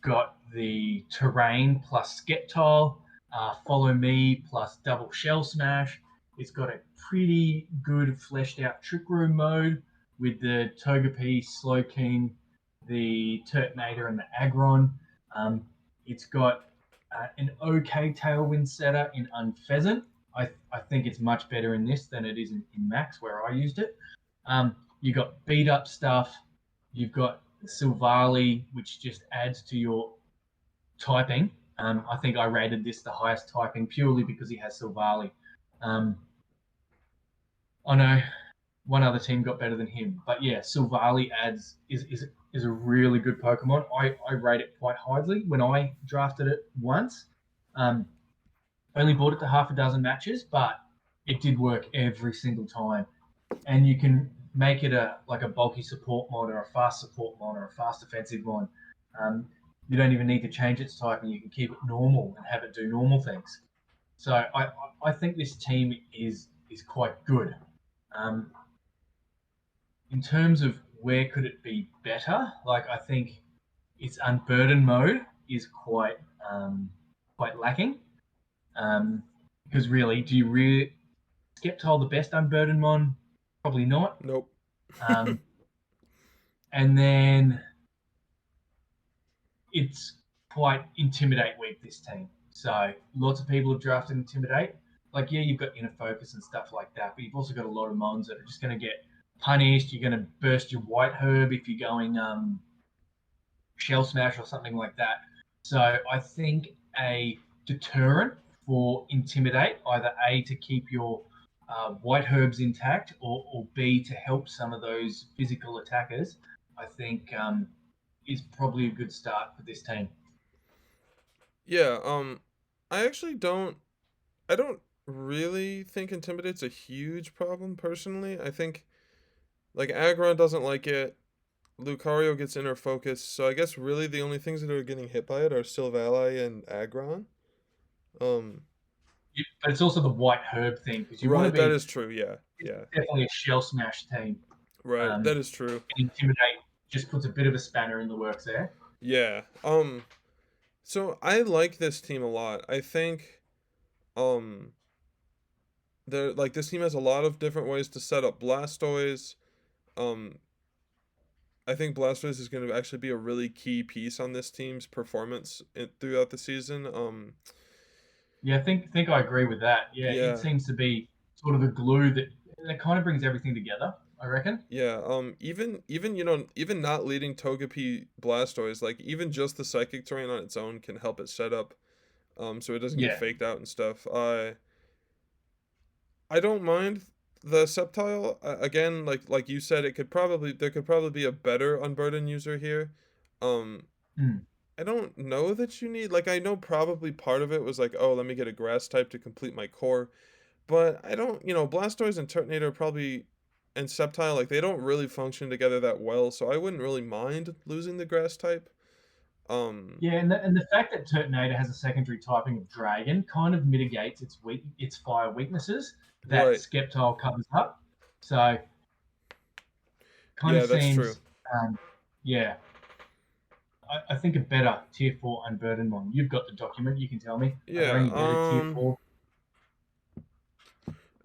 got the terrain plus Skeptile, Follow Me plus Double Shell Smash. It's got a pretty good fleshed out Trick Room mode with the Togepi, Slowking, the Turtonator, and the Aggron. Um, it's got an okay Tailwind setter in Unpheasant. I think it's much better in this than it is in Max, where I used it. You got beat up stuff. You've got Silvally, which just adds to your typing. I think I rated this the highest typing purely because he has Silvally. Um, I know one other team got better than him, but yeah, Silvally adds is a really good Pokemon. I rate it quite highly when I drafted it once. Um, only bought it to half a dozen matches, but it did work every single time. And you can make it a bulky support mod or a fast support mod or a fast offensive mod. Um, you don't even need to change its type, and you can keep it normal and have it do normal things. So I think this team is quite good. Um, in terms of where could it be better, like I think its unburdened mode is quite lacking. Because really, do you really Skeptile the best unburdened mon? Probably not. Nope. Um, and then it's quite intimidate weak, this team. So lots of people have drafted intimidate. Like, yeah, you've got inner focus and stuff like that, but you've also got a lot of mons that are just going to get punished. You're going to burst your white herb if you're going shell smash or something like that. So I think a deterrent for intimidate, either A, to keep your white herbs intact, or B, to help some of those physical attackers, I think is probably a good start for this team. Yeah, I actually don't really think Intimidate's a huge problem personally. I think like Aggron doesn't like it. Lucario gets inner focus, so I guess really the only things that are getting hit by it are Silvally and Aggron. Um, But it's also the white herb thing because you want to right, that be is true. Yeah, it's yeah, definitely a shell smash team. right, Um, that is true. and intimidate just puts a bit of a spanner in the works there. Yeah. So I like this team a lot. I think um this team has a lot of different ways to set up Blastoise. Um, I think Blastoise is going to actually be a really key piece on this team's performance throughout the season. Yeah, I think I agree with that. Yeah, it Yeah, seems to be sort of the glue that kind of brings everything together. I reckon. yeah. Even even not leading Togepi Blastoise, like even just the Psychic terrain on its own can help it set up, so it doesn't get Yeah. faked out and stuff. I don't mind the Sceptile. Again, like you said, there could probably be a better Unburden user here. Um, Mm. I don't know that you need like I know probably part of it was like, oh, let me get a grass type to complete my core. But I don't, Blastoise and Turtonator probably and Sceptile, like they don't really function together that well, so I wouldn't really mind losing the grass type. Um, Yeah, and the fact that Turtonator has a secondary typing of Dragon kind of mitigates its fire weaknesses that right. Skeptile covers up. So kind of Yeah, that's true. seems, yeah, I think a better tier four unburdened one. You've got the document. You can tell me. Are there Yeah, any better tier four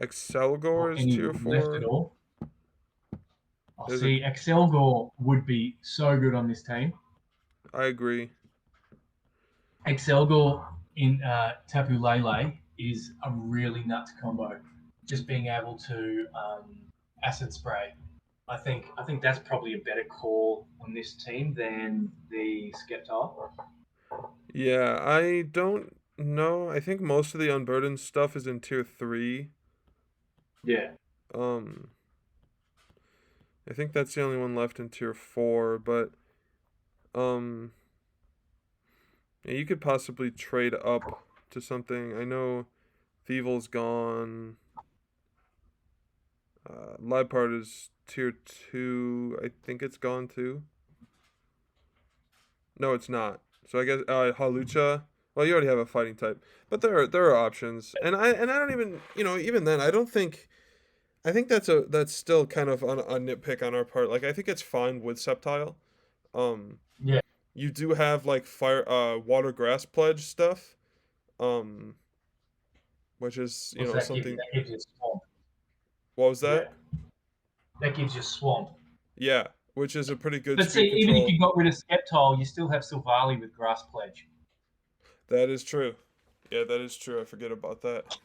Excelgor or is any tier left at 4. all? I'll There's a see. Excelgor would be so good on this team. I agree. Excelgor in Tapu Lele is a really nuts combo. Just being able to acid spray. I think that's probably a better call on this team than the Skeptile. Yeah, I don't know. I think most of the unburdened stuff is in tier 3. Yeah. Um, I think that's the only one left in tier 4, but um yeah, you could possibly trade up to something. I know Thievel's gone. Liepard is tier 2. I think it's gone too. No, it's not. So I guess Halucha. Well, you already have a fighting type, but there are options, and I don't even even then I don't think I think that's still kind of a nitpick on our part. Like I think it's fine with Sceptile. Um, Yeah. you do have like fire water grass pledge stuff, um, which is, What's that give you? something. That gives you swamp. What was Yeah, that? that gives you swamp. Yeah, which is a pretty good But see, speed even if control. you got rid of Skeptile, you still have Silvally with Grass Pledge. That is true. Yeah, that is true. I forget about that.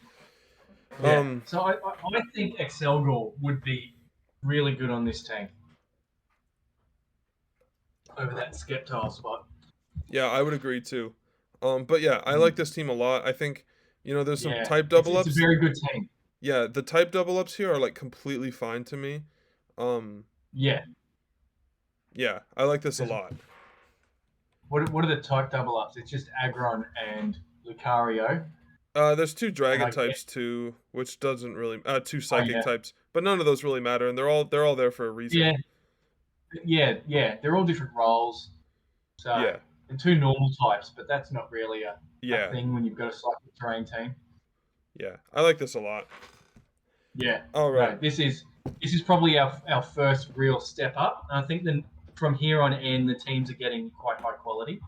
Yeah. Um, So I think Excelgor would be really good on this team over that Skeptile spot. yeah, I would agree too. But yeah, I like this team a lot. I think, there's some Yeah, type it's double it's a ups. very good team. Yeah, the type double ups here are like completely fine to me. Um, Yeah, yeah, I like this a because lot. what are the type double ups? It's just Aggron and Lucario, There's two and dragon I get types too, which doesn't really two oh psychic yeah, types, but none of those really matter, and they're all there for a reason. yeah, yeah. They're all different roles. So Yeah, and two normal types, but that's not really a yeah, thing when you've got a psychic terrain team. yeah. I like this a lot. Yeah, All right. no, this is probably our first real step up. And I think then from here on in, the teams are getting quite high quality.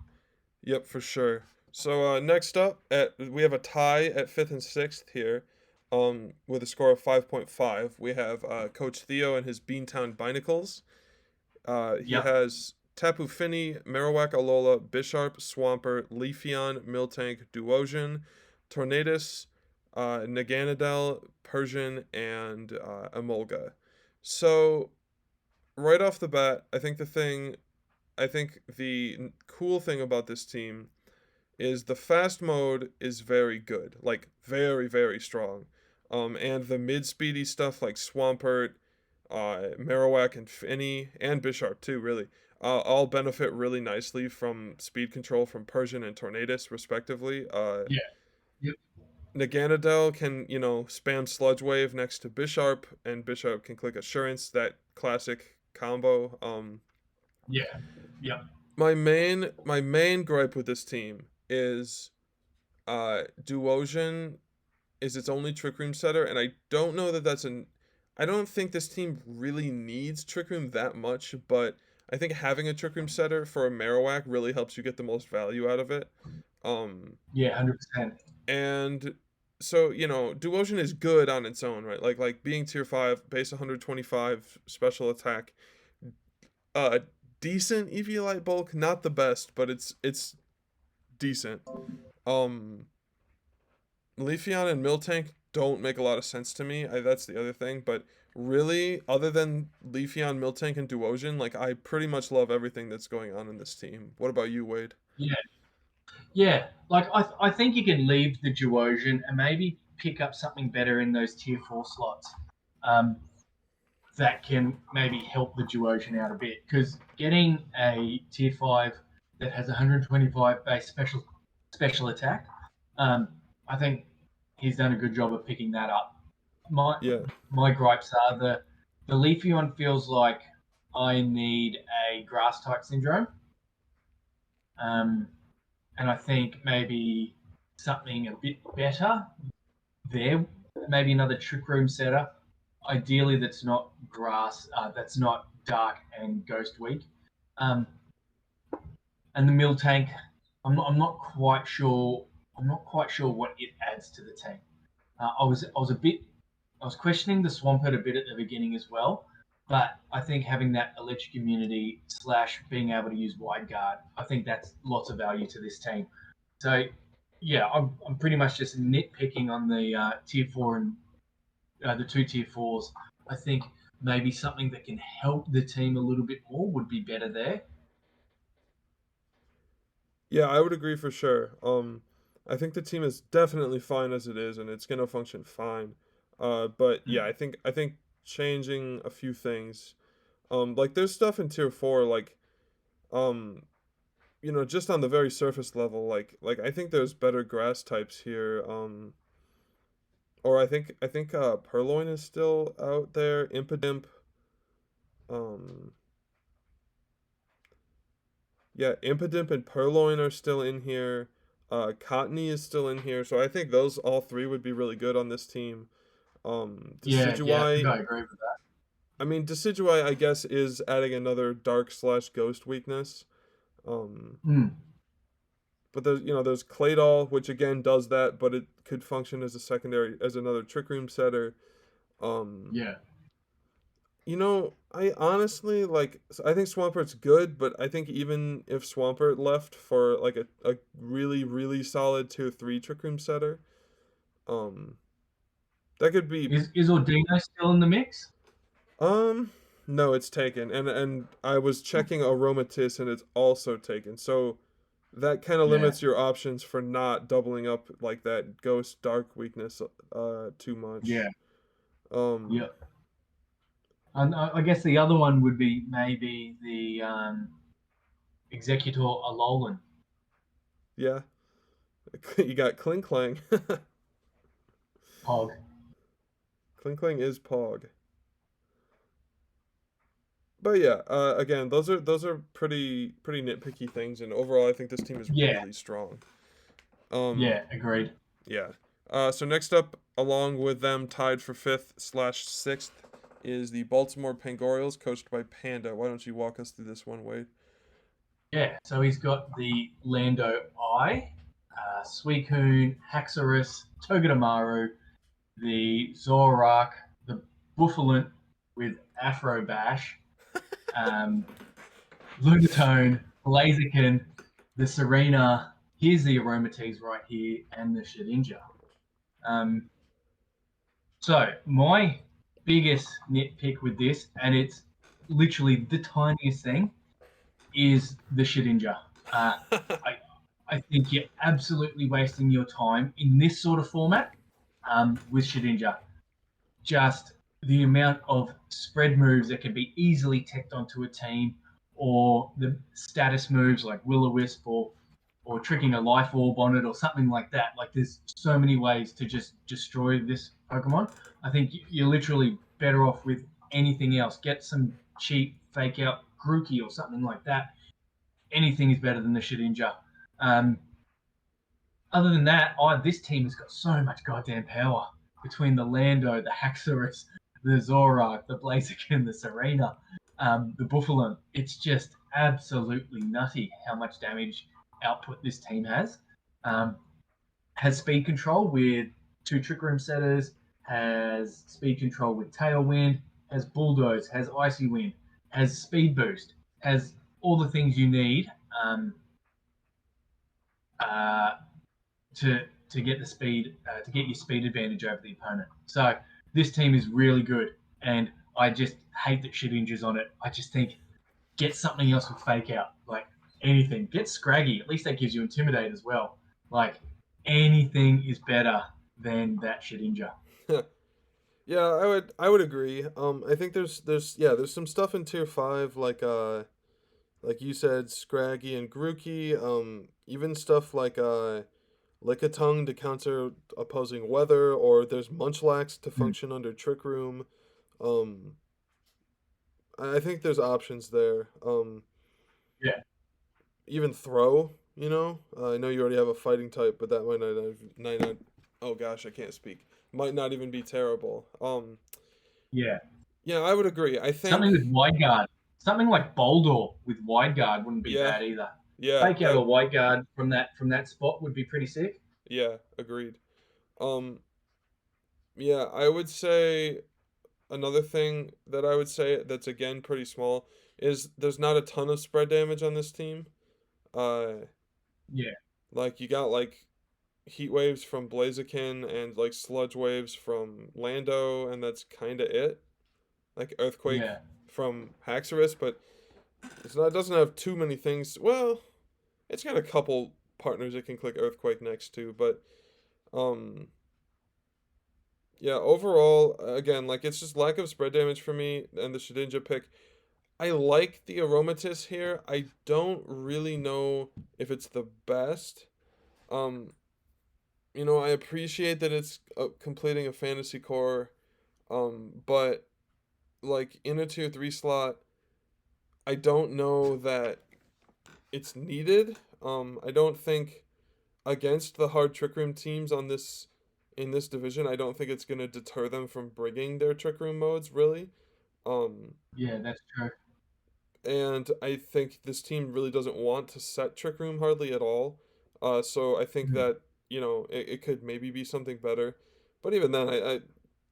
Yep, for sure. So next up, we have a tie at fifth and sixth here, with a score of 5.5. We have Coach Theo and his Beantown Binacles. He Yep, has Tapu Fini, Marowak Alola, Bisharp, Swampert, Leafeon, Miltank, Duosion, Tornadus, Naganadel, Persian, and Emolga. So right off the bat, I think the cool thing about this team is the fast mode is very good, like very very strong, and the mid speedy stuff like Swampert, Marowak and Finny and Bisharp too, really, all benefit really nicely from speed control from Persian and Tornadus respectively. yeah, yep, Naganadel can spam Sludge Wave next to Bisharp, and Bisharp can click Assurance, that classic combo. yeah, yep, My main gripe with this team is Duosion is its only Trick Room setter, and I don't know that I don't think this team really needs Trick Room that much, but I think having a Trick Room setter for a Marowak really helps you get the most value out of it. Um, yeah, 100%. and so, Duosion is good on its own, right? Like being tier 5, base 125, special attack, uh decent EV light bulk, not the best, but it's decent. Um Leafeon and Miltank don't make a lot of sense to me. That's the other thing. But really, other than Leafeon, Miltank, and Duosion, like I pretty much love everything that's going on in this team. What about you, Wade? Yeah, yeah. Like I think you can leave the Duosion and maybe pick up something better in those tier 4 slots. Um, that can maybe help the Duosion out a bit because getting a tier 5 that has 125 base special attack, um, I think he's done a good job of picking that up. My Yeah, my gripes are the Leafy one feels like I need a grass type syndrome, um, and I think maybe something a bit better there. Maybe another trick room setup. Ideally, that's not grass. That's not dark and ghost weak. Um, and the mill tank, I'm not quite sure. I'm not quite sure what it adds to the team. I was questioning the Swampert a bit at the beginning as well, but I think having that electric immunity slash being able to use wide guard, I think that's lots of value to this team. So yeah, I'm pretty much just nitpicking on the tier 4 and the two tier 4s. I think maybe something that can help the team a little bit more would be better there. yeah, I would agree for sure. I think the team is definitely fine as it is, and it's gonna function fine. But yeah, I think changing a few things. Like there's stuff in tier 4, like um just on the very surface level, like I think there's better grass types here. Or I think Purloin is still out there. Impidimp. Um, yeah, Impidimp and Purloin are still in here. Cottony is still in here, so I think those all three would be really good on this team. Yeah, I think Decidueye. I agree with I mean, Decidueye, I guess, is adding another dark slash ghost weakness. Um, Mm, but there's Claydol, which again does that, but it could function as a secondary, as another Trick Room setter. Um, yeah. I honestly like. I think Swampert's good, but I think even if Swampert left for like a really really solid tier three Trick Room setter, um, that could be. Is Ordino still in the mix? Um, no, it's taken, and I was checking Aromatis, and it's also taken. So that kind of Yeah. limits your options for not doubling up like that Ghost Dark weakness too Yeah. much. Um, Yeah. And I guess the other one would be maybe the Executor Alolan. yeah, you got Kling Clang. Pog. Kling Clang is Pog. But yeah, again, those are pretty nitpicky things, and overall, I think this team is Yeah. really strong. Um, Yeah. Agreed. yeah. So next up, along with them, tied for fifth/sixth, is the Baltimore Pangorials, coached by Panda. Why don't you walk us through this one, Wade? Yeah. So he's got the Lando Eye, Suicune, Haxorus, Togedemaru, the Zorak, the Buffalint with Afro Bash, um, Lunatone, Blaziken, the Serena. Here's the Aromatase right here, and the Shedinja. Um, so my biggest nitpick with this, and it's literally the tiniest thing, is the Shedinja. I I think you're absolutely wasting your time in this sort of format with Shedinja. Just the amount of spread moves that can be easily teched onto a team, or the status moves like Will-O-Wisp or tricking a life orb on it or something like that. Like there's so many ways to just destroy this Pokemon. I think you're literally better off with anything else. Get some cheap fake out Grookey or something like that. Anything is better than the Shedinja. Um, Other than that, this team has got so much goddamn power between the Lando, the Haxorus, the Zorak, the Blaziken, the Serena, the Buffalo. It's just absolutely nutty how much damage output this team has. Um, has speed control with two Trick Room setters, has speed control with Tailwind, has Bulldoze, has Icy Wind, has Speed Boost, has all the things you need uh, to get the speed to get your speed advantage over the opponent. So this team is really good, and I just hate that shit injures on it. I just think get something else with fake out, like anything. Get Scraggy. At least that gives you intimidate as well. Like anything is better than that shit injure. Yeah, I would agree. I think there's some stuff in tier five like you said, Scraggy and Grookey. Even stuff like Lickitung to counter opposing weather, or there's Munchlax to Mm. function under Trick Room. Um, I think there's options there. Yeah, Even Throw. I know you already have a fighting type, but that might not. Oh gosh, I can't speak. Might not even be terrible. yeah. Yeah, I would agree. I Something think with wide guard. Something like Boldor with wide guard wouldn't be yeah, bad either. yeah, Fake out a that wide guard from that spot would be pretty sick. yeah, agreed. Um, yeah, I would say another thing that I would say that's again pretty small is there's not a ton of spread damage on this team. Uh, Yeah, like you got like heat waves from Blaziken and like sludge waves from Lando, and that's kind of it. Like earthquake yeah, from Haxorus, but it doesn't have too many things. Well, it's got a couple partners it can click earthquake next to, but um yeah, overall, again, like it's just lack of spread damage for me and the Shedinja pick. I like the Aromatisse here. I don't really know if it's the best. Um, I appreciate that it's completing a fantasy core, but like in a tier 3 slot, I don't know that it's needed. I don't think against the hard Trick Room teams in this division, I don't think it's going to deter them from bringing their Trick Room modes really. Um, yeah. That's true. and I think this team really doesn't want to set Trick Room hardly at all. So I think Mm. that it could maybe be something better, but even then,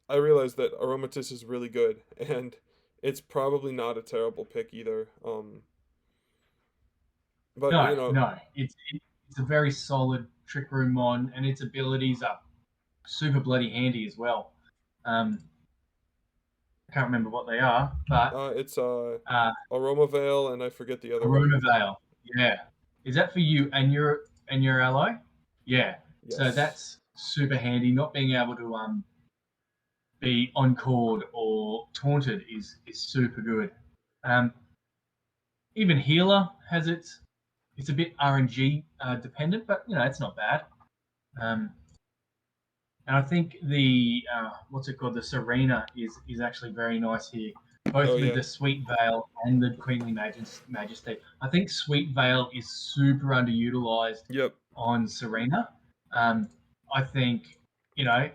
I realize that Aromatisse is really good, and it's probably not a terrible pick either. But No, no, it's a very solid Trick Room mon, and its abilities are super bloody handy as well. Um, I can't remember what they are, but it's uh, Aroma Veil, and I forget the other one. Aroma Veil, yeah, is that for you and your ally? Yeah, so Yes. that's super handy. Not being able to be encored or taunted is super good. Um, even healer has it's a bit RNG dependent, but it's not bad. Um, and I think the what's it called, the Serena is actually very nice here, Oh both with yeah. the Sweet Veil and the Queenly Majesty. I think Sweet Veil is super underutilized Yep. on Serena. Um, I think you know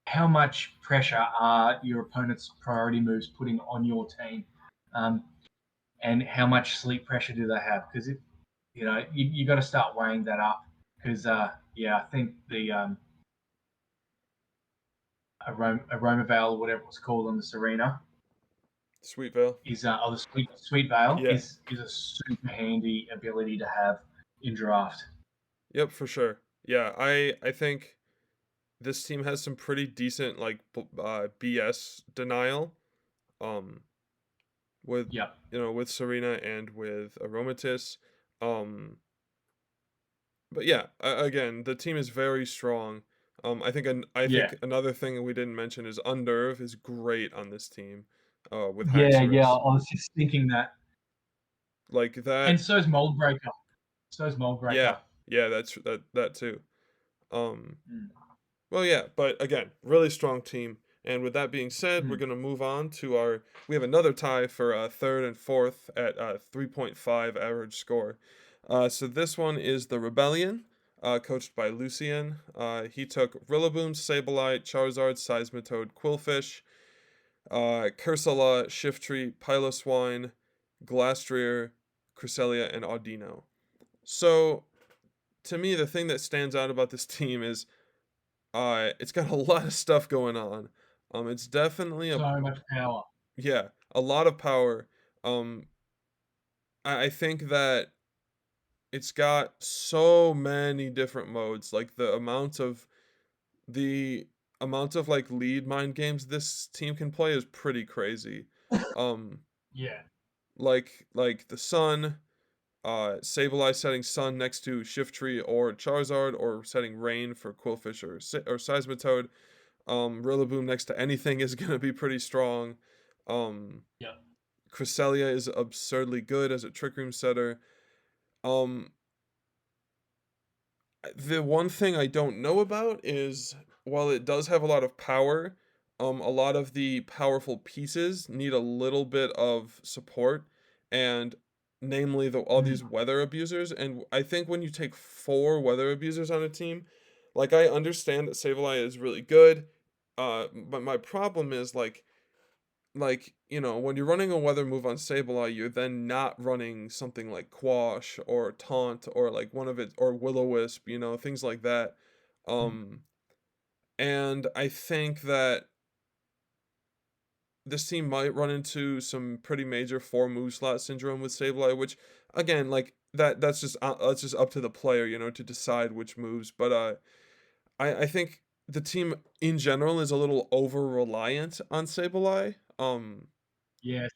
how much pressure are your opponent's priority moves putting on your team, um, and how much sleep pressure do they have? Because if you got to start weighing that up. Because yeah, I think the Aroma Veil or whatever it's called on the Serena Sweet Veil. is or the Sweet Veil Yeah. is a super handy ability to have in draft. Yep, for sure. Yeah, I think this team has some pretty decent like BS denial. Um, with Yep. with Serena and with Aromatis. Um, but yeah, again, the team is very strong. I Yeah. think another thing we didn't mention is Unnerve is great on this team. With Yeah. Haxorus. I was just thinking that, Like and that. so's Moldbreaker. So's Yeah, Moldbreaker. yeah, that too. Um, Mm. well, yeah, but again, really strong team. And with that being said, we're Mm. going to move on to our. We have another tie for third and fourth at 3.5 average score. So this one is the Rebellion, coached by Lucian. He took Rillaboom, Sableye, Charizard, Seismitoad, Qwilfish, Cursala, Shiftry, Piloswine, Glastrier, Cresselia, and Audino. So, to me, the thing that stands out about this team is it's got a lot of stuff going on. It's definitely So much power. a lot of power. Um, I think that it's got so many different modes. Like the amount of like lead mind games this team can play is pretty crazy. Um, Yeah. like the Sun, Sableye setting Sun next to Shiftry or Charizard, or setting Rain for Qwilfish or Seismitoad. Rillaboom next to anything is gonna be pretty strong. Um, Yeah. Cresselia is absurdly good as a Trick Room setter. Um, the one thing I don't know about is while it does have a lot of power, a lot of the powerful pieces need a little bit of support, and namely all Mm. these weather abusers. And I think when you take four weather abusers on a team, like I understand that Sableye is really good, but my problem is when you're running a weather move on Sableye, you're then not running something like Quash or Taunt or like one of it or Will-O-Wisp, things like that. Mm. Um, and I think that this team might run into some pretty major four move slot syndrome with Sableye, which again, like that's just up to the player, to decide which moves. But I think the team in general is a little over reliant on Sableye. Yeah.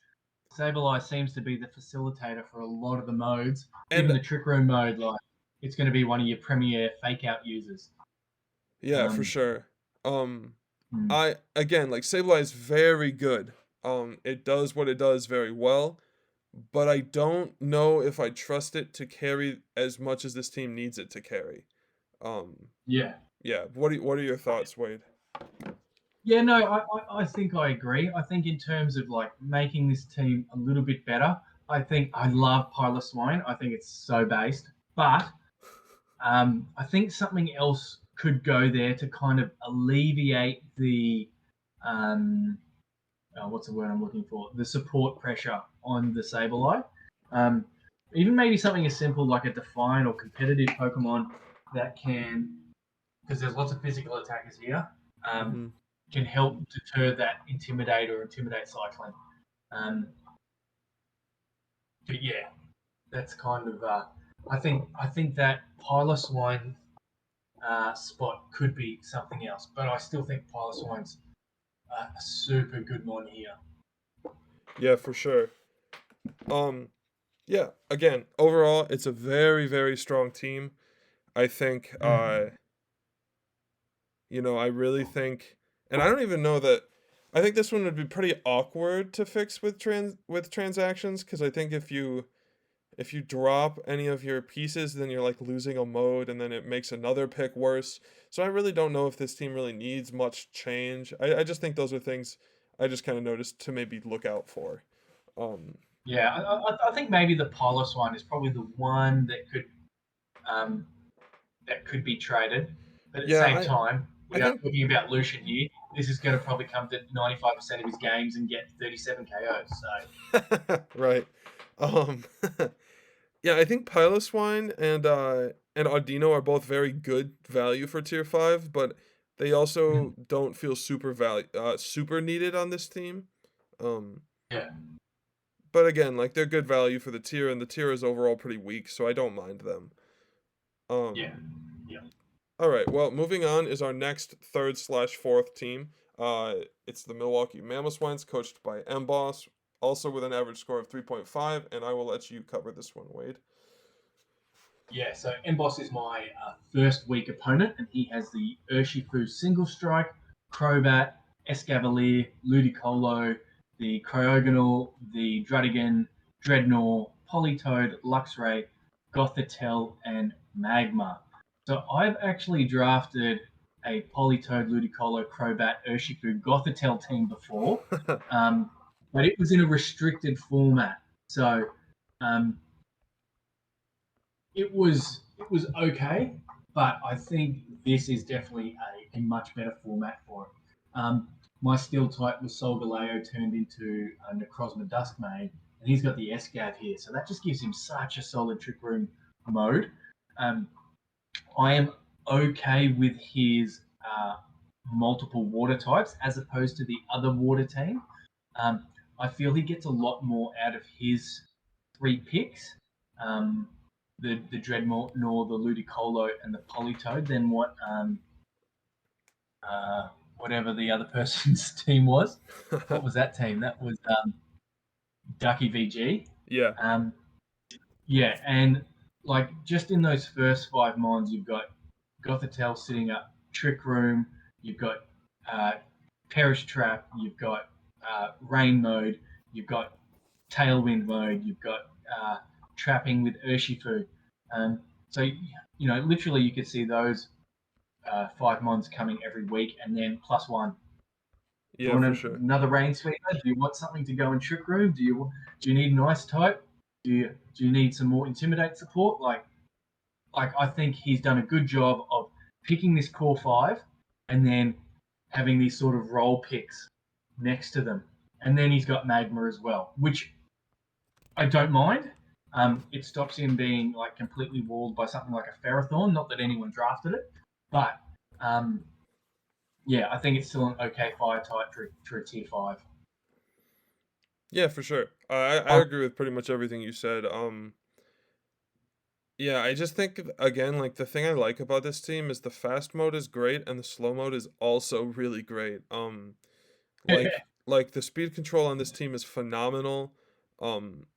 Sableye seems to be the facilitator for a lot of the modes, even And the Trick Room mode. Like, it's going to be one of your premier fake out users. yeah, for Um, sure. Um, mm, I again like Sableye is very good. It does what it does very well, but I don't know if I trust it to carry as much as this team needs it to carry. Um, yeah. yeah. What are your thoughts, Wade? Yeah, no, I think I agree. I think in terms of like making this team a little bit better, I think I love Piloswine. I think it's so based. But I think something else could go there to kind of alleviate um, what's the word I'm looking for? The support pressure on the Sableye. Um, Even maybe something as simple like a Define or competitive Pokemon that can, because there's lots of physical attackers here, um, Hmm. can help deter that Intimidate or Intimidate Cycling. Um, but yeah, that's kind of. I think that Piloswine spot could be something else, but I still think Piloswine's a super good one here. Yeah, for sure. Um, yeah, again, overall, it's a very, very strong team. I think, Mm. I really think, and I don't even know that. I think this one would be pretty awkward to fix with transactions because I think if you drop any of your pieces, then you're like losing a mode, and then it makes another pick worse. So I really don't know if this team really needs much change. I just think those are things I just kind of noticed to maybe look out for. Um, Yeah, I think maybe the Piloswine is probably the one um, that could be traded. But at the yeah, same I time, I we are think talking about Lucian here. This is going to probably come to 95% of his games and get 37 KOs. So right. Um, yeah, I think Piloswine and Audino are both very good value for tier 5, but they also don't feel super needed on this team. Um, yeah, but again, like they're good value for the tier, and the tier is overall pretty weak, so I don't mind them. yeah, Um, yeah. all right, well, moving on is our next third/fourth team. It's the Milwaukee Mammoth coached by Boss, also with an average score of 3.5, and I will let you cover this one, Wade. Yeah, so Mboss is my first week opponent, and he has the Urshifu Single Strike, Crobat, Escavalier, Ludicolo, the Cryogonal, the Druddigan, Dreadnought, Politoed, Luxray, Gothitelle, and Magma. So I've actually drafted a Politoed, Ludicolo, Crobat, Urshifu, Gothitelle team before, um, but it was in a restricted format. So um, it was okay, but I think this is definitely a much better format for it. My steel type was Solgaleo turned into a Necrozma Duskmane, and he's got the Escav here, so that just gives him such a solid Trick Room mode. Um, I am okay with his multiple water types as opposed to the other water team. Um, I feel he gets a lot more out of his three picks, um, the Dreadnought, nor the Ludicolo, and the Politoed, than uh, whatever the other person's team was. What was that team? That was Ducky VG. Yeah. Um, yeah, and like just in those first five mines, you've got Gothitelle sitting up, Trick Room, you've got uh, Perish Trap, you've got Rain Mode, you've got Tailwind Mode, you've got Trapping with Urshifu. So, literally you could see those five mons coming every week, and then plus one. Do you Yeah, want for sure. another Rain Sweeper? Do you want something to go in Trick Room? Do you need an Ice type? Do you need some more Intimidate support? Like I think he's done a good job of picking this core five and then having these sort of role picks next to them. And then he's got Magma as well, which I don't mind. It stops him being like completely walled by something like a Ferrothorn. Not that anyone drafted it, but um, yeah, I think it's still an okay fire type for a tier five. Yeah, for sure. I agree with pretty much everything you said. Yeah, I just think again, like the thing I like about this team is the fast mode is great and the slow mode is also really great. Like the speed control on this team is phenomenal. Um,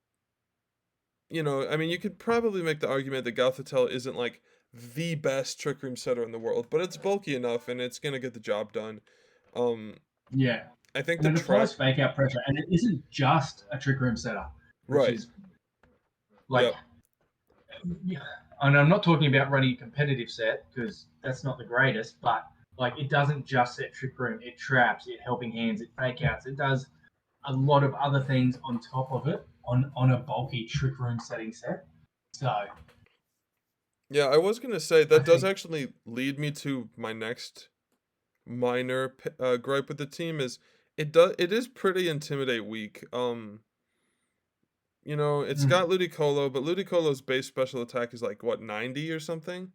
I mean, you could probably make the argument that Galthatel isn't like the best Trick Room setter in the world, but it's bulky enough and it's gonna get the job done. Um, Yeah, I think and the it applies trap, fake out pressure, and it isn't just a Trick Room setup, which right? is like, Yep. yeah, and I'm not talking about running a competitive set because that's not the greatest, but like it doesn't just set Trick Room, it traps, it helping hands, it fake outs, it does a lot of other things on top of it on a bulky Trick Room setting set. So Yeah, I was gonna say I that does think, actually lead me to my next minor gripe with the team is It is pretty intimidate weak. It's Mm. got Ludicolo, but Ludicolo's base special attack is like what, 90 or something?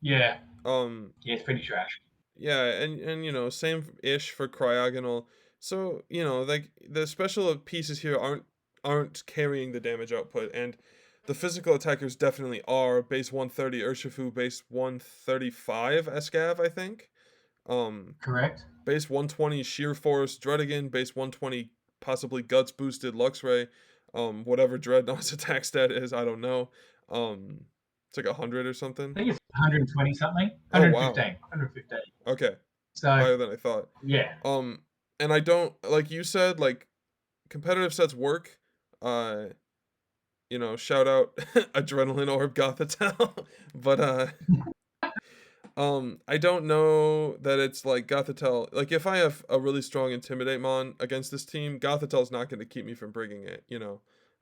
Yeah, Um yeah, it's pretty trash. yeah, and same ish for Cryogonal. So, like the special pieces here aren't carrying the damage output, and the physical attackers definitely are. Base 130 Urshifu, base 135 Escav, I think. Um Correct. Base 120 Sheer Force Dredigan, base 120 possibly Guts boosted Luxray, whatever Dreadnought's attack stat is, I don't know. Um, it's like 100 or something. I think it's 120 something, Oh wow. 115, 115. Okay, So higher than I thought. yeah, Um, and I don't like you said like competitive sets work. Uh, shout out Adrenaline Orb Gothitelle, but I don't know that it's like Gothitelle. Like, if I have a really strong Intimidate Mon against this team, Gothitel's not going to keep me from bringing it.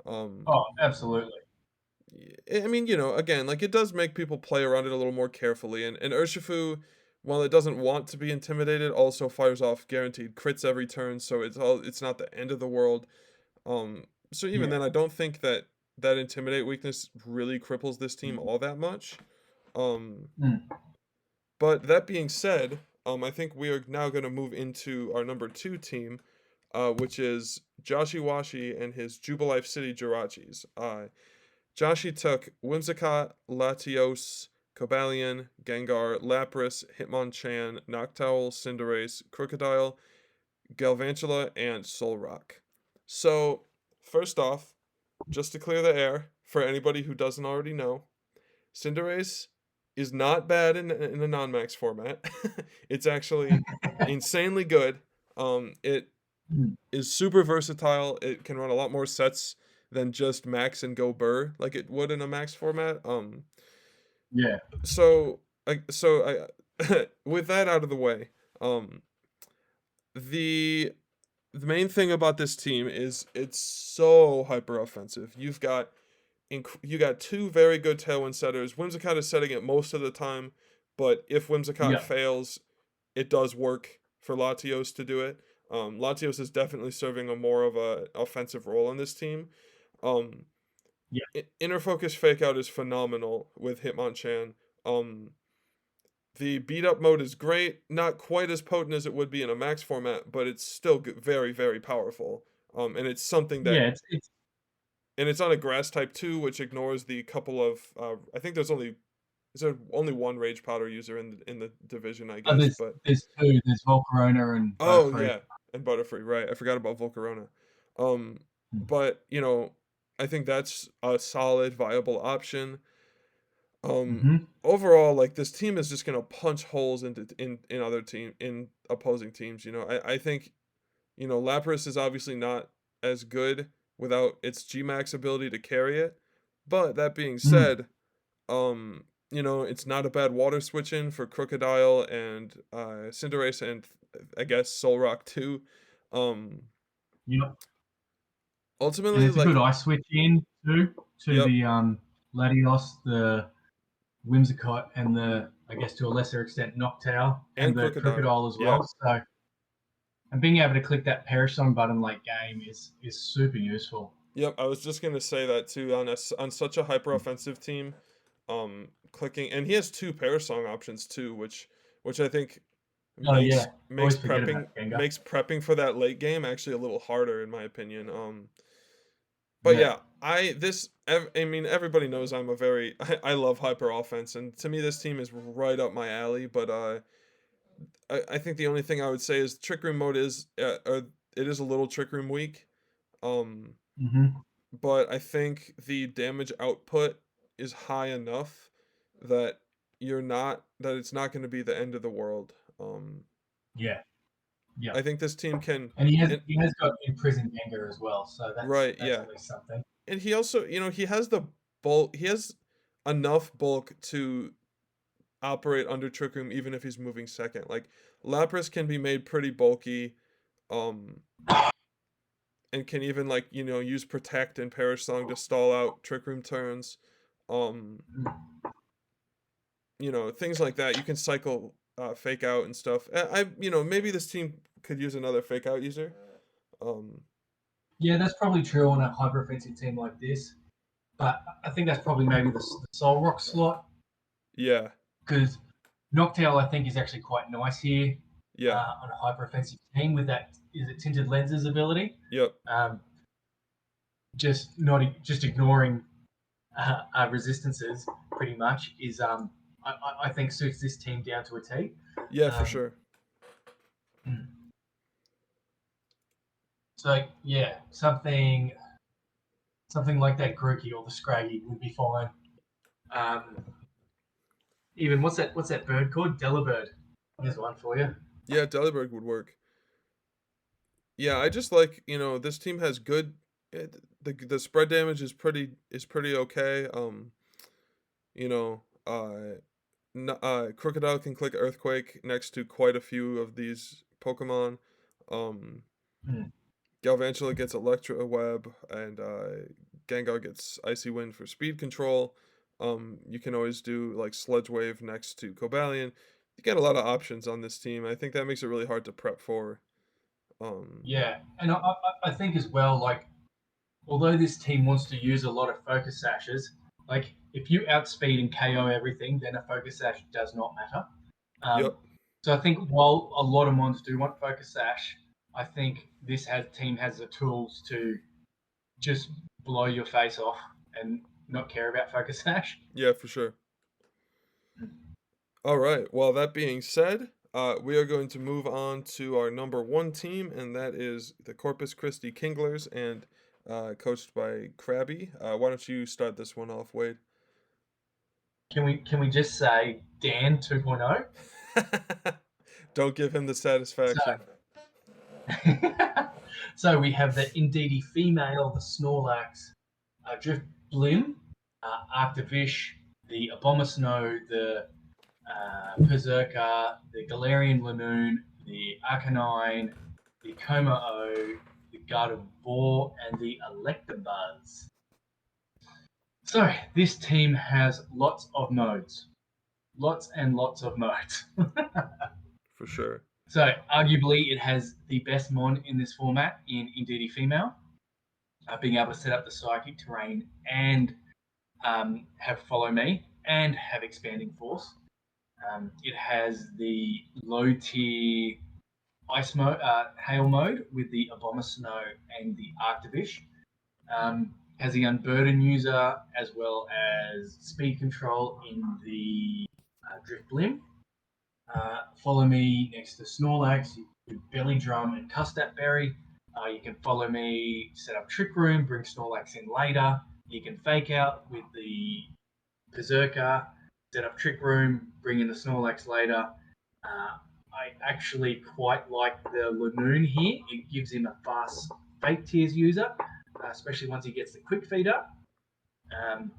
Um, oh, absolutely. I mean, again, like, it does make people play around it a little more carefully. And Urshifu, while it doesn't want to be intimidated, also fires off guaranteed crits every turn, so it's not the end of the world. So even Yeah. then, I don't think that Intimidate weakness really cripples this team all that much. Um, Mm. But that being said, I think we are now going to move into our number 2 team, which is Joshi Washi and his Jubilife City Jirachis. Joshi took Whimsicott, Latios, Cobalion, Gengar, Lapras, Hitmonchan, Noctowl, Cinderace, Crocodile, Galvantula, and Solrock. So, first off, just to clear the air, for anybody who doesn't already know, Cinderace is not bad in a non-max format. It's actually insanely good. It Mm. is super versatile. It can run a lot more sets than just max and go burr like it would in a max format. Yeah. So I with that out of the way, the the main thing about this team is it's so hyper offensive. You got two very good tailwind setters. Whimsicott is setting it most of the time, but if Whimsicott Yeah. fails, it does work for Latios to do it. Latios is definitely serving a more of a offensive role on this team. Um, Yeah. Inner Focus Fake Out is phenomenal with Hitmonchan. The beat up mode is great, not quite as potent as it would be in a max format, but it's still very, very powerful. And it's something that Yeah. It's and it's on a grass type too, which ignores the couple of I think is there only one Rage Powder user in the division, I oh, guess. But there's two. There's Volcarona and oh Butterfree. yeah, and Butterfree, right? I forgot about Volcarona. Um, Mm. but I think that's a solid, viable option. Mm-hmm. Overall, like this team is just gonna punch holes in other team in opposing teams. I think Lapras is obviously not as good without its Gmax ability to carry it. But that being Mm. said, it's not a bad water switch in for Crocodile and Cinderace and I guess Solrock too. Um, Yep. And Ultimately, it's a good like, ice switch in too to yep, the Latios, the Whimsicott, and the, I guess to a lesser extent, Noctowl and and the Crocodile, Crocodile as yeah, well. So, and being able to click that perish song button late game is super useful. yep. I was just gonna say that too on such a hyper offensive team. Clicking, and he has two Parasong options too, which I think Oh makes yeah, makes always forget about prepping Gengar. makes prepping for that late game actually a little harder in my opinion. But Yeah. yeah, I mean everybody knows I'm a very I love hyper offense, and to me this team is right up my alley. But I think the only thing I would say is Trick Room mode it is a little Trick Room weak. Um, Mm-hmm. but I think the damage output is high enough that that it's not going to be the end of the world. Yeah. Yeah. I think this team can, And and he has got imprisoned Gengar as well, so right, that's yeah, at least something. and he also, he has the bulk. He has enough bulk to operate under Trick Room even if he's moving second. Like Lapras can be made pretty bulky, um, and can even like use Protect and Perish Song to stall out Trick Room turns. Um, Things like that. You can cycle Fake Out and stuff. Maybe this team could use another fake out user. Um, Yeah, that's probably true on a hyper offensive team like this. But I think that's probably maybe the Soul Rock slot yeah, because Noctowl I think is actually quite nice here yeah, on a hyper offensive team with that is it tinted lenses ability. yep, Um, just ignoring resistances pretty much is I think suits this team down to a T. yeah, for Um, sure. so yeah, something like that Grookey or the Scraggy would be fine. Um, even what's that bird called? Delibird. Here's one for you. Yeah, Delibird would work. Yeah, I just like, this team has good the spread damage is pretty okay. You know, Crocodile can click Earthquake next to quite a few of these Pokemon. Um, Hmm. Galvantula gets Electro Web, and Gengar gets Icy Wind for speed control. You can always do like Sludge Wave next to Cobalion. You get a lot of options on this team. I think that makes it really hard to prep for. Um, Yeah, and I think as well, like although this team wants to use a lot of focus sashes, like if you outspeed and KO everything, then a focus sash does not matter. yep. So I think while a lot of mons do want focus sash, I think team has the tools to just blow your face off and not care about focus sash. Yeah, for sure. All right. Well, that being said, we are going to move on to our number one team, and that is the Corpus Christi Kinglers, and coached by Krabby. Why don't you start this one off, Wade? Can we just say Dan 2.0? Don't give him the So satisfaction. so we have the Indeedee female, the Snorlax, Drift Blim, Arctivish, the Abomasnow, the Berserker, the Galarian Lanoon, the Arcanine, the Coma-O, the Gardevoir, and the Electabuzz. So this team has lots of nodes. Lots and lots of nodes. For sure. So arguably it has the best mon in this format in Indeedee Female, being able to set up the psychic terrain and have follow me and have expanding force. It has the low tier ice mode, hail mode with the Abomasnow and the Arctivish. Has the Unburden user as well as speed control in the Drift Blim. Follow me next to Snorlax, Belly Drum, and Custap Berry. You can follow me, set up Trick Room, bring Snorlax in later. You can fake out with the Berserker, set up Trick Room, bring in the Snorlax later. I actually quite like the Lanoon here. It gives him a fast Fake Tears user, especially once he gets the Quick Feed up. Um,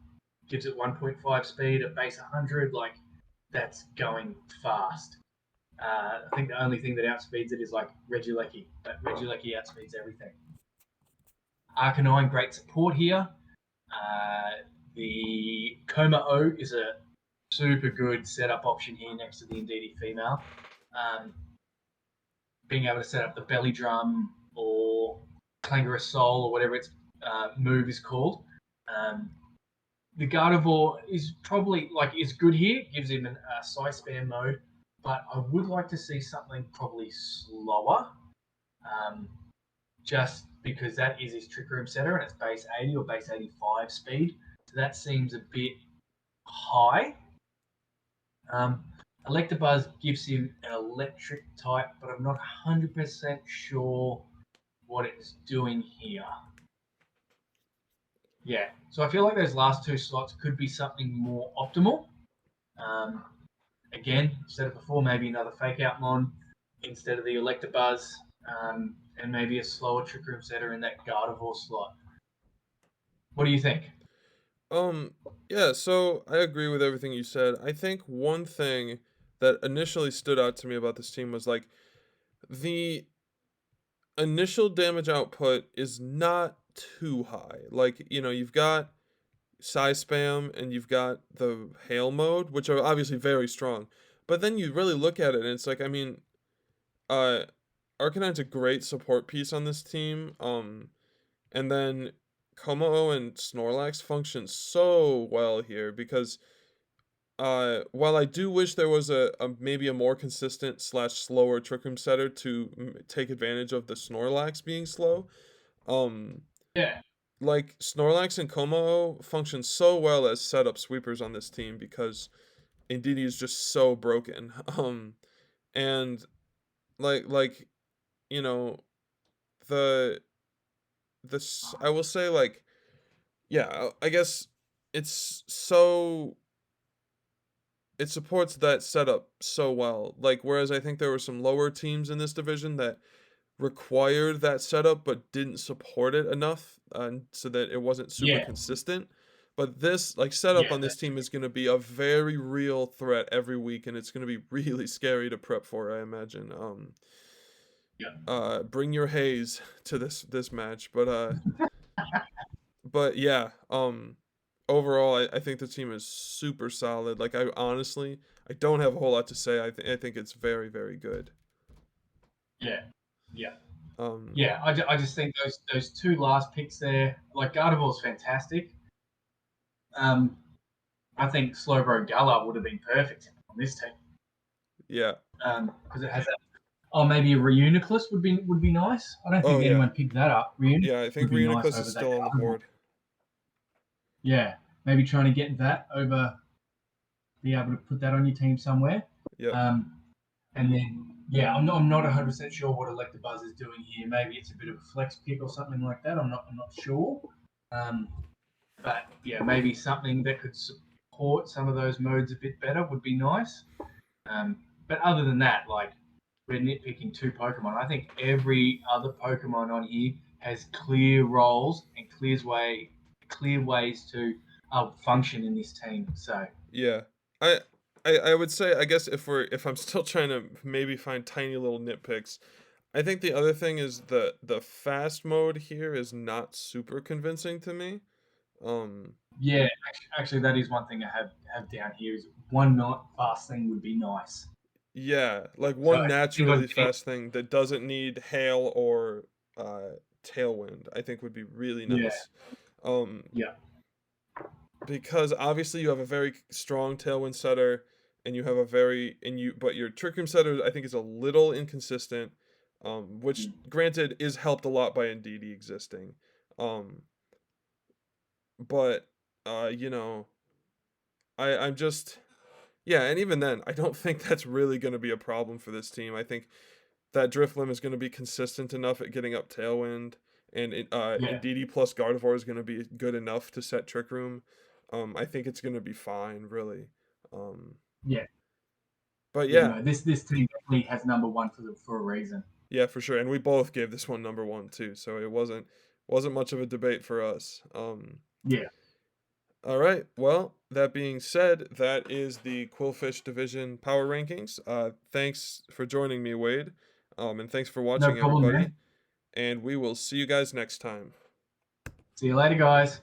gives it 1.5 speed at base 100. Like, that's going fast. I think the only thing that outspeeds it is like Regieleki, but Regieleki outspeeds everything. Arcanine, great support here. Uh, the Coma O is a super good setup option here next to the Indeedee female. Um, being able to set up the belly drum or Clangorous Soul or whatever its move is called. Um, the Gardevoir is probably like is good here, gives him a size spam mode, but I would like to see something probably slower, um, just because that is his Trick Room setter and it's base 80 or base 85 speed. So that seems a bit high. Um, Electabuzz gives him an electric type, but I'm not 100% sure what it's doing here. Yeah, so I feel like those last two slots could be something more optimal. Um, again, said it before, maybe another fake out mon instead of the Electabuzz, and maybe a slower Trick Room setter in that Gardevoir slot. What do you think? Um, yeah, so I agree with everything you said. I think one thing that initially stood out to me about this team was like the initial damage output is not too high. Like, you've got size spam and you've got the hail mode, which are obviously very strong. But then you really look at it and it's like, I mean, uh Arcanine's a great support piece on this team. And then Komo and Snorlax function so well here because while I do wish there was a maybe a more consistent slash slower Trick Room setter to take advantage of the Snorlax being slow, um, Yeah, like Snorlax and Como function so well as setup sweepers on this team because Indeedee is just so broken. And like you know the this I will say like yeah I guess it's so it supports that setup so well. Like whereas I think there were some lower teams in this division that required that setup but didn't support it enough, so that it wasn't super yeah, consistent. But this like setup yeah, on this team is going to be a very real threat every week, and it's going to be really scary to prep for. I imagine. yeah, Bring your haze to this match, but yeah. Overall, I think the team is super solid. Like I honestly, I don't have a whole lot to say. I think it's very very good. yeah, yeah. Um, Yeah, I just think those two last picks there, like Gardevoir's fantastic. Um, I think Slowbro Gala would have been perfect on this team yeah. because it has that. Oh, maybe a Reuniclus would be nice. I don't Oh think yeah. anyone picked that up. Reuniclus Yeah, I think would be nice Reuniclus is over that still on the Gardevoir. board. Yeah, maybe trying to get that over, be able to put that on your team somewhere. Yep. Um, and then yeah, I'm not 100% sure what Electabuzz is doing here. Maybe it's a bit of a flex pick or something like that. I'm not sure. Um, but yeah, maybe something that could support some of those modes a bit better would be nice. But other than that, like we're nitpicking two Pokemon. I think every other Pokemon on here has clear roles and clear ways to function in this team. So Yeah. I I would say I guess if I'm still trying to maybe find tiny little nitpicks, I think the other thing is the fast mode here is not super convincing to me. Um yeah, actually, that is one thing I have down here is one not fast thing would be nice. yeah, like So one I think I'm naturally getting fast thing that doesn't need hail or tailwind, I think would be really yeah, nice. Um yeah, because obviously you have a very strong tailwind setter and you have a very and you but your trick room setter I think is a little inconsistent, which granted is helped a lot by Indeedee existing, um but you know I'm just yeah, and even then I don't think that's really going to be a problem for this team. I think that Drifloon is going to be consistent enough at getting up tailwind, and yeah, Indeedee plus Gardevoir is going to be good enough to set Trick Room. I think it's going to be fine, really. Um, yeah, but yeah. yeah, No, this team definitely has number one for a reason. yeah, for sure. And we both gave this one number one too, so it wasn't much of a debate for us. Yeah, All right. Well, that being said, that is the Qwilfish Division power rankings. Thanks for joining me, Wade. And thanks for no watching, problem, everybody. man. And we will see you guys next time. See you later, guys.